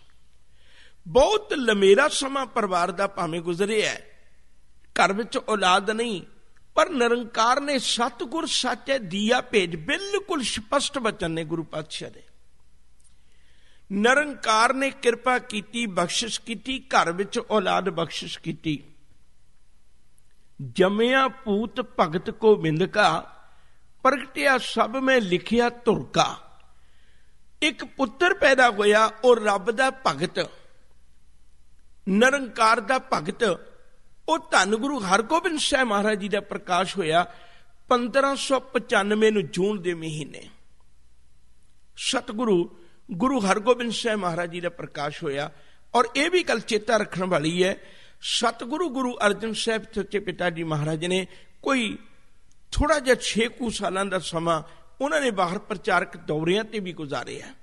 ਬਹੁਤ ਲੰਮੇਰਾ ਸਮਾਂ ਪਰਿਵਾਰ ਦਾ ਭਾਵੇਂ ਗੁਜ਼ਰਿਆ, ਘਰ ਵਿੱਚ ਔਲਾਦ ਨਹੀਂ, ਪਰ ਨਿਰੰਕਾਰ ਨੇ ਸਤਿਗੁਰ ਸਾਚੇ ਦੀਆ ਭੇਜ, ਬਿਲਕੁਲ ਸਪਸ਼ਟ ਬਚਨ ਨੇ ਗੁਰੂ ਪਾਤਸ਼ਾਹ ਦੇ। ਨਿਰੰਕਾਰ ਨੇ ਕਿਰਪਾ ਕੀਤੀ, ਬਖਸ਼ਿਸ਼ ਕੀਤੀ, ਘਰ ਵਿੱਚ ਔਲਾਦ ਬਖਸ਼ਿਸ਼ ਕੀਤੀ। ਜਮਿਆ ਪੂਤ ਭਗਤ ਕੋ ਬਿੰਦ ਕਾ, ਪ੍ਰਗਟਿਆ ਸਭ ਮੈਂ ਲਿਖਿਆ ਧੁਰ ਕਾ। ਇੱਕ ਪੁੱਤਰ ਪੈਦਾ ਹੋਇਆ, ਉਹ ਰੱਬ ਦਾ ਭਗਤ, ਨਿਰੰਕਾਰ ਦਾ ਭਗਤ, ਉਹ ਧੰਨ ਗੁਰੂ ਹਰਗੋਬਿੰਦ ਸਾਹਿਬ ਮਹਾਰਾਜ ਜੀ ਦਾ ਪ੍ਰਕਾਸ਼ ਹੋਇਆ 1595 ਨੂੰ ਜੂਨ ਦੇ ਮਹੀਨੇ। ਸਤਿਗੁਰੂ ਗੁਰੂ ਹਰਗੋਬਿੰਦ ਸਾਹਿਬ ਮਹਾਰਾਜ ਜੀ ਦਾ ਪ੍ਰਕਾਸ਼ ਹੋਇਆ। ਔਰ ਇਹ ਵੀ ਗੱਲ ਚੇਤਾ ਰੱਖਣ ਵਾਲੀ ਹੈ, ਸਤਿਗੁਰੂ ਗੁਰੂ ਅਰਜਨ ਸਾਹਿਬ ਸੱਚੇ ਪਿਤਾ ਜੀ ਮਹਾਰਾਜ ਨੇ ਕੋਈ ਥੋੜਾ ਜਿਹਾ 6 ਸਾਲਾਂ ਦਾ ਸਮਾਂ ਉਹਨਾਂ ਨੇ ਬਾਹਰ ਪ੍ਰਚਾਰਕ ਦੌਰਿਆਂ ਤੇ ਵੀ ਗੁਜ਼ਾਰਿਆ।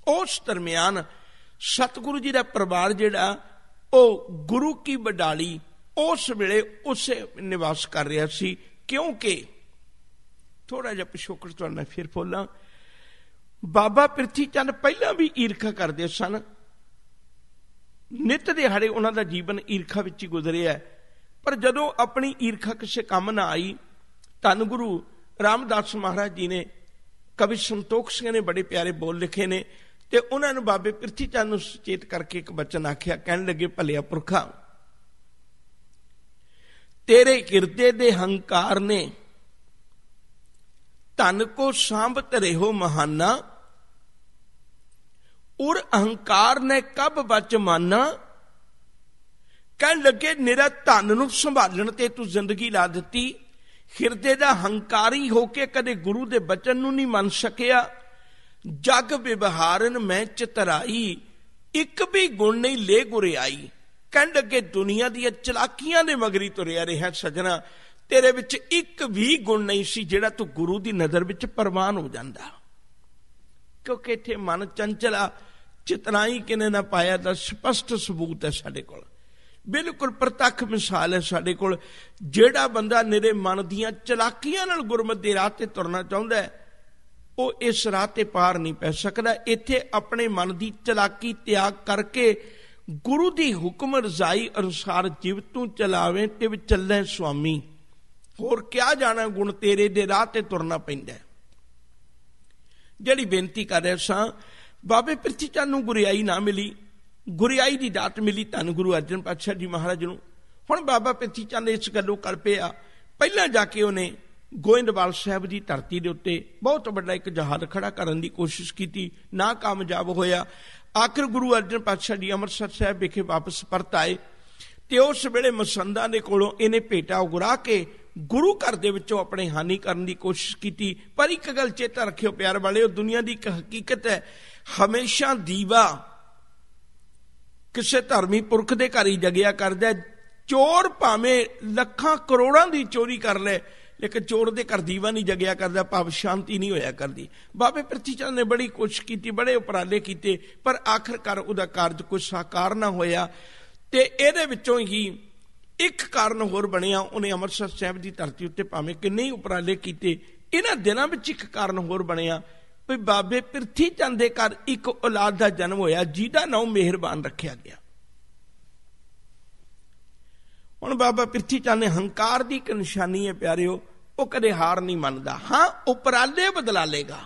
ਉਸ ਦਰਮਿਆਨ ਸਤਿਗੁਰੂ ਜੀ ਦਾ ਪਰਿਵਾਰ ਜਿਹੜਾ ਉਹ ਗੁਰੂ ਕੀ ਬਡਾਲੀ ਉਸ ਵੇਲੇ ਉਸੇ ਨਿਵਾਸ ਕਰ ਰਿਹਾ ਸੀ। ਕਿਉਂਕਿ ਥੋੜਾ ਜਿਹਾ ਪਿਛੋਕੜ ਤੁਹਾਡੇ ਨਾਲ ਫਿਰ ਬੋਲਾਂ, ਬਾਬਾ ਪ੍ਰਿਥੀ ਚੰਦ ਪਹਿਲਾਂ ਵੀ ਈਰਖਾ ਕਰਦੇ ਸਨ। ਨਿੱਤ ਦਿਹਾੜੇ ਉਹਨਾਂ ਦਾ ਜੀਵਨ ਈਰਖਾ ਵਿੱਚ ਹੀ ਗੁਜ਼ਰਿਆ, ਪਰ ਜਦੋਂ ਆਪਣੀ ਈਰਖਾ ਕਿਸੇ ਕੰਮ ਨਾ ਆਈ, ਧੰਨ ਗੁਰੂ ਰਾਮਦਾਸ ਮਹਾਰਾਜ ਜੀ ਨੇ, ਕਵੀ ਸੰਤੋਖ ਸਿੰਘ ਨੇ ਬੜੇ ਪਿਆਰੇ ਬੋਲ ਲਿਖੇ ਨੇ, ਤੇ ਉਹਨਾਂ ਨੂੰ ਬਾਬੇ ਪ੍ਰਿਥੀ ਚੰਦ ਨੂੰ ਸੁਚੇਤ ਕਰਕੇ ਇੱਕ ਬਚਨ ਆਖਿਆ। ਕਹਿਣ ਲੱਗੇ, ਭਲਿਆ ਪੁਰਖਾ, ਤੇਰੇ ਹਿਰਦੇ ਦੇ ਹੰਕਾਰ ਨੇ ਧਨ ਕੋ ਸਾਂਭਤ ਰਹੋ ਮਹਾਨਾ, ਉਰ ਅਹੰਕਾਰ ਨੇ ਕਬ ਬਚ ਮਾਨਾ। ਕਹਿਣ ਲੱਗੇ, ਨਿਰਾ ਧਨ ਨੂੰ ਸੰਭਾਲਣ ਤੇ ਤੂੰ ਜ਼ਿੰਦਗੀ ਲਾ ਦਿੱਤੀ, ਹਿਰਦੇ ਦਾ ਹੰਕਾਰੀ ਹੋ ਕੇ ਕਦੇ ਗੁਰੂ ਦੇ ਬਚਨ ਨੂੰ ਨਹੀਂ ਮੰਨ ਸਕਿਆ। ਜਗ ਵਿਵਹਾਰਨ ਮੈਂ ਚਤਰਾਈ, ਇੱਕ ਵੀ ਗੁਣ ਨਹੀਂ ਲੈ ਗੁਰਿਆਈ। ਕਹਿਣ ਲੱਗੇ, ਦੁਨੀਆ ਦੀਆਂ ਚਲਾਕੀਆਂ ਦੇ ਮਗਰੀ ਤੁਰਿਆ ਰਿਹਾ ਸਜਣਾ, ਤੇਰੇ ਵਿੱਚ ਇੱਕ ਵੀ ਗੁਣ ਨਹੀਂ ਸੀ ਜਿਹੜਾ ਤੂੰ ਗੁਰੂ ਦੀ ਨਜ਼ਰ ਵਿੱਚ ਪ੍ਰਵਾਨ ਹੋ ਜਾਂਦਾ। ਕਿਉਂਕਿ ਇੱਥੇ ਮਨ ਚੰਚਲਾ, ਚਿਤਨਾਈ ਕਿਨੇ ਨਾ ਪਾਇਆ ਦਾ ਸਪਸ਼ਟ ਸਬੂਤ ਹੈ ਸਾਡੇ ਕੋਲ, ਬਿਲਕੁਲ ਪ੍ਰਤੱਖ ਮਿਸਾਲ ਹੈ ਸਾਡੇ ਕੋਲ। ਜਿਹੜਾ ਬੰਦਾ ਨਿਰੇ ਮਨ ਦੀਆਂ ਚਲਾਕੀਆਂ ਨਾਲ ਗੁਰਮਤਿ ਦੇ ਰਾਹ ਤੇ ਤੁਰਨਾ ਚਾਹੁੰਦਾ ਹੈ, ਉਹ ਇਸ ਰਾਹ ਤੇ ਪਾਰ ਨਹੀਂ ਪੈ ਸਕਦਾ। ਇੱਥੇ ਆਪਣੇ ਮਨ ਦੀ ਚਲਾਕੀ ਤਿਆਗ ਕਰਕੇ ਗੁਰੂ ਦੀ ਹੁਕਮ ਰਜ਼ਾਈ ਅਨੁਸਾਰ ਜਿਵ ਤੂੰ ਚਲਾਵੇਂ ਤੇ ਚੱਲੇ ਸੁਆਮੀ। ਹੋਰ ਕਿਆ ਜਾਣਾ ਗੁਣ ਤੇਰੇ ਦੇ ਰਾਹ ਤੇ ਤੁਰਨਾ ਪੈਂਦਾ। ਜਿਹੜੀ ਬੇਨਤੀ ਕਰ ਰਿਹਾ ਸਾਂ, ਬਾਬੇ ਪ੍ਰਿਥੀ ਚੰਦ ਨੂੰ ਗੁਰਿਆਈ ਨਾ ਮਿਲੀ, ਗੁਰਿਆਈ ਦੀ ਦਾਤ ਮਿਲੀ ਧੰਨ ਗੁਰੂ ਅਰਜਨ ਪਾਤਸ਼ਾਹ ਜੀ ਮਹਾਰਾਜ ਨੂੰ। ਹੁਣ ਬਾਬਾ ਪ੍ਰਿਥੀ ਚੰਦ ਇਸ ਗੱਲੋਂ ਕਲਪਿਆ, ਪਹਿਲਾਂ ਜਾ ਕੇ ਉਹਨੇ ਗੋਇੰਦਵਾਲ ਸਾਹਿਬ ਦੀ ਧਰਤੀ ਦੇ ਉੱਤੇ ਬਹੁਤ ਵੱਡਾ ਇੱਕ ਜਹਾਜ਼ ਖੜਾ ਕਰਨ ਦੀ ਕੋਸ਼ਿਸ਼ ਕੀਤੀ, ਨਾ ਕਾਮਯਾਬ ਹੋਇਆ। ਆਖਿਰ ਗੁਰੂ ਅਰਜਨ ਪਾਤਸ਼ਾਹ ਜੀ ਅੰਮ੍ਰਿਤਸਰ ਸਾਹਿਬ ਵਿਖੇ ਵਾਪਸ ਪਰਤ ਆਏ, ਤੇ ਉਸ ਵੇਲੇ ਮਸੰਦਾਂ ਦੇ ਕੋਲੋਂ ਇਹਨੇ ਭੇਟਾ ਉਗਰਾ ਕੇ ਗੁਰੂ ਘਰ ਦੇ ਵਿੱਚੋਂ ਆਪਣੇ ਹਾਨੀ ਕਰਨ ਦੀ ਕੋਸ਼ਿਸ਼ ਕੀਤੀ। ਪਰ ਇੱਕ ਗੱਲ ਚੇਤਾ ਰੱਖਿਓ ਪਿਆਰ ਵਾਲੇ, ਉਹ ਦੁਨੀਆ ਦੀ ਇੱਕ ਹਕੀਕਤ ਹੈ, ਹਮੇਸ਼ਾ ਦੀਵਾ ਕਿਸੇ ਧਰਮੀ ਪੁਰਖ ਦੇ ਘਰ ਹੀ ਜਗਿਆ ਕਰਦਾ। ਚੋਰ ਭਾਵੇਂ ਲੱਖਾਂ ਕਰੋੜਾਂ ਦੀ ਚੋਰੀ ਕਰ ਲੈ, ਲੇਕਿਨ ਚੋਰ ਦੇ ਘਰ ਦੀਵਾ ਨਹੀਂ ਜਗਿਆ ਕਰਦਾ, ਭਾਵ ਸ਼ਾਂਤੀ ਨਹੀਂ ਹੋਇਆ ਕਰਦੀ। ਬਾਬੇ ਪ੍ਰਿਥੀ ਚੰਦ ਨੇ ਬੜੀ ਕੋਸ਼ਿਸ਼ ਕੀਤੀ, ਬੜੇ ਉਪਰਾਲੇ ਕੀਤੇ, ਪਰ ਆਖਿਰਕਾਰ ਉਹਦਾ ਕਾਰਜ ਕੋਈ ਸਾਕਾਰ ਨਾ ਹੋਇਆ। ਤੇ ਇਹਦੇ ਵਿੱਚੋਂ ਹੀ ਇੱਕ ਕਾਰਨ ਹੋਰ ਬਣਿਆ, ਉਹਨੇ ਅੰਮ੍ਰਿਤਸਰ ਸਾਹਿਬ ਦੀ ਧਰਤੀ ਉੱਤੇ ਭਾਵੇਂ ਕਿੰਨੇ ਹੀ ਉਪਰਾਲੇ ਕੀਤੇ, ਇਹਨਾਂ ਦਿਨਾਂ ਵਿੱਚ ਇੱਕ ਕਾਰਨ ਹੋਰ ਬਣਿਆ ਵੀ ਬਾਬੇ ਪ੍ਰਿਥੀ ਚੰਦ ਦੇ ਘਰ ਇੱਕ ਔਲਾਦ ਦਾ ਜਨਮ ਹੋਇਆ, ਜਿਹਦਾ ਨਾਮ ਮਿਹਰਬਾਨ ਰੱਖਿਆ ਗਿਆ। ਹੁਣ ਬਾਬਾ ਪ੍ਰਿਥੀ ਚੰਦ ਨੇ, ਹੰਕਾਰ ਦੀ ਇੱਕ ਨਿਸ਼ਾਨੀ ਹੈ ਪਿਆਰਿਓ, ਉਹ ਕਦੇ ਹਾਰ ਨਹੀਂ ਮੰਨਦਾ। ਹਾਂ, ਉਪਰਾਲੇ ਬਦਲਾ ਲੇਗਾ,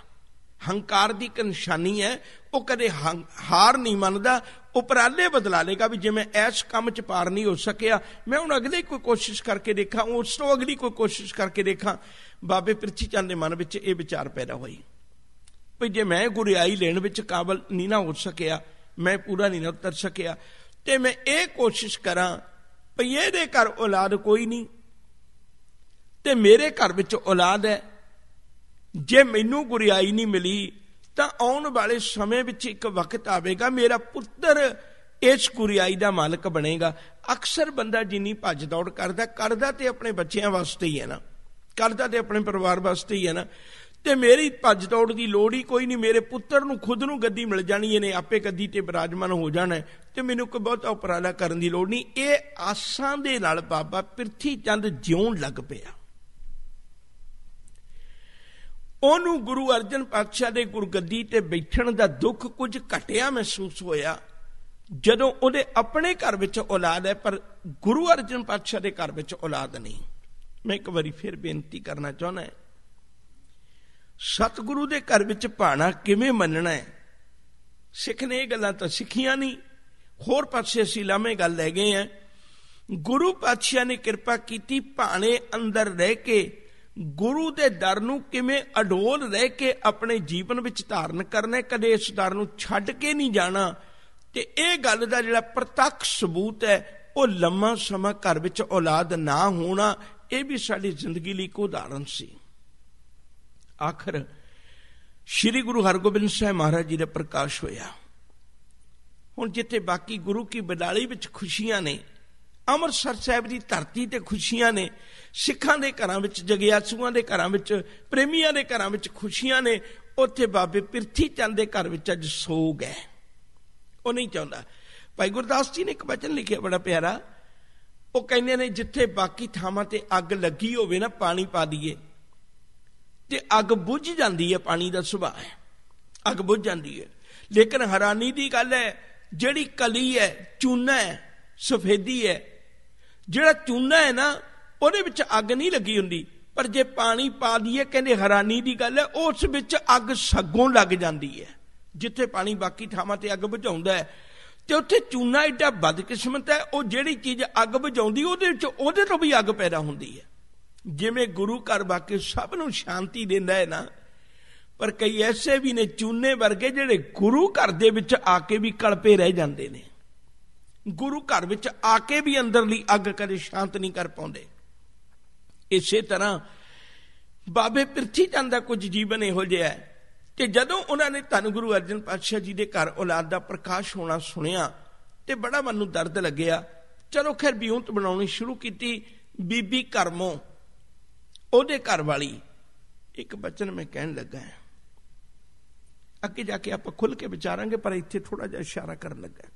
ਹੰਕਾਰ ਦੀ ਇੱਕ ਨਿਸ਼ਾਨੀ ਹੈ, ਉਹ ਕਦੇ ਹਾਰ ਨਹੀਂ ਮੰਨਦਾ, ਉਪਰਾਲੇ ਬਦਲਾ ਲੇਗਾ। ਵੀ ਜੇ ਮੈਂ ਇਸ ਕੰਮ 'ਚ ਪਾਰ ਨਹੀਂ ਹੋ ਸਕਿਆ, ਮੈਂ ਹੁਣ ਅਗਲੇ ਕੋਈ ਕੋਸ਼ਿਸ਼ ਕਰਕੇ ਦੇਖਾਂ, ਉਸ ਤੋਂ ਅਗਲੀ ਕੋਈ ਕੋਸ਼ਿਸ਼ ਕਰਕੇ ਦੇਖਾਂ। ਬਾਬੇ ਪ੍ਰਿਥੀ ਚੰਦ ਦੇ ਮਨ ਵਿੱਚ ਇਹ ਵਿਚਾਰ ਪੈਦਾ ਹੋਈ ਵੀ ਜੇ ਮੈਂ ਗੁਰਿਆਈ ਲੈਣ ਵਿੱਚ ਕਾਬਲ ਨਹੀਂ ਨਾ ਹੋ ਸਕਿਆ, मैं पूरा नहीं ना उतर सकिया, तो मैं ये कोशिश करा भई इहदे घर औलाद कोई नहीं ते मेरे घर विच औलाद है, जे मैनू गुरियाई नहीं मिली तो आने वाले समय विच एक वक्त आवेगा मेरा पुत्र इस गुरियाई का मालक बनेगा। अक्सर बंदा जिन्नी भज दौड़ करदा तो अपने बच्चों वास्ते ही है ना, करदा तो अपने परिवार वास्ते ही है ना, तो मेरी भज दौड़ की लोड़ ही कोई नहीं, मेरे पुत्र नूं खुद नूं गद्दी मिल जानी है, आपे गद्दी ते विराजमान हो जाना है, तो मैनूं कोई बहुत उपराला करन दी लोड़ नहीं। ये आसां दे नाल बाबा पिरथी चंद जिउण लग पिया। ਉਹਨੂੰ गुरु अर्जन पातशाह ਦੇ गुरगद्दी ਤੇ बैठण ਦਾ दुख कुछ घटिया महसूस होया ਜਦੋਂ ਉਹਦੇ ਆਪਣੇ ਘਰ ਵਿੱਚ औलाद है पर गुरु अर्जन पातशाह ਦੇ ਘਰ ਵਿੱਚ औलाद नहीं। मैं एक बारी फिर बेनती करना चाहना है, सतगुरु ਦੇ ਘਰ ਵਿੱਚ ਭਾਣਾ ਕਿਵੇਂ ਮੰਨਣਾ है, सिख ने ਇਹ ਗੱਲਾਂ ਤਾਂ ਸਿੱਖੀਆਂ नहीं, होर पासे ਅਸੀਂ ਲਾਮੇ ਗੱਲ ਲੈ गए हैं। गुरु पातशाह ने किरपा की भाणे अंदर रह के गुरु दे दर नूं किवें अडोल रह के अपने जीवन विच धारण करना, कदे इस दर नूं छड्ड के नहीं जाना। ते इह गल दा जिहड़ा प्रतक्ष सबूत है वो लम्मा समा घर विच औलाद ना होना, यह भी साडी जिंदगी लई एक उदाहरण सी। आखिर श्री गुरु हरगोबिंद साहिब महाराज जी दा प्रकाश होया। हुण जिथे बाकी गुरु की बडाली विच खुशियां ने, अमृतसर साहिब की धरती ते खुशियां ने, सिखां दे घरां विच, जगियासुआं दे घरां विच, प्रेमियां दे घरां विच खुशियां ने, उत्थे बाबे पिरथी चंद दे घर विच अज सोग है। वो नहीं चाहता। भाई गुरदास जी ने एक वचन लिखिया बड़ा प्यारा, वो कहंदे ने जिथे बाकी थावां ते अग लगी होवे ना पानी पा दईए ते अग बुझ जाती है, पानी का सुभाव है, अग बुझ जाती है। लेकिन हैरानी की गल है जिहड़ी कली है, चूना है, सफेदी है, जिहड़ा चूना है ना ਉਹਦੇ ਵਿੱਚ ਅੱਗ नहीं लगी हुंदी, पर जे पानी पा दईए कहंदे हैरानी की गल है उस विच अग सगों लग जाती है। जिथे पानी बाकी थावां ते अग बुझाउंदा है ते उत्थे चूना एडा बदकिस्मत है, वो जिहड़ी चीज़ अग बुझाउंदी ਉਹਦੇ ਵਿੱਚ ਉਹਦੇ ਤੋਂ भी अग पैदा हुंदी है। जिवें गुरु घर बाकी सब नूं शांति दिंदा है ना, पर कई ऐसे भी ने चूने वर्गे जिहड़े गुरु घर दे विच आके भी कलपे रह जांदे ने, गुरु घर विच आके भी अंदरली अग कदे शांत नहीं कर पाउंदे। इसे तरह बाबे पिरथी चंद का कुछ जीवन इहो जिहा है कि जदों उन्होंने धन गुरु अर्जन पातशाह जी के घर औलाद का प्रकाश होना सुनिया तो बड़ा मन नूं दर्द लग्या। चलो खैर विਉਂਤ बनाउणी शुरू की। बीबी करमों ओहदे घर वाली एक बचन मैं कहन लगा है, अगे जाके आप खुल के विचारांगे, पर इत्थे थोड़ा जिहा इशारा करन लगा।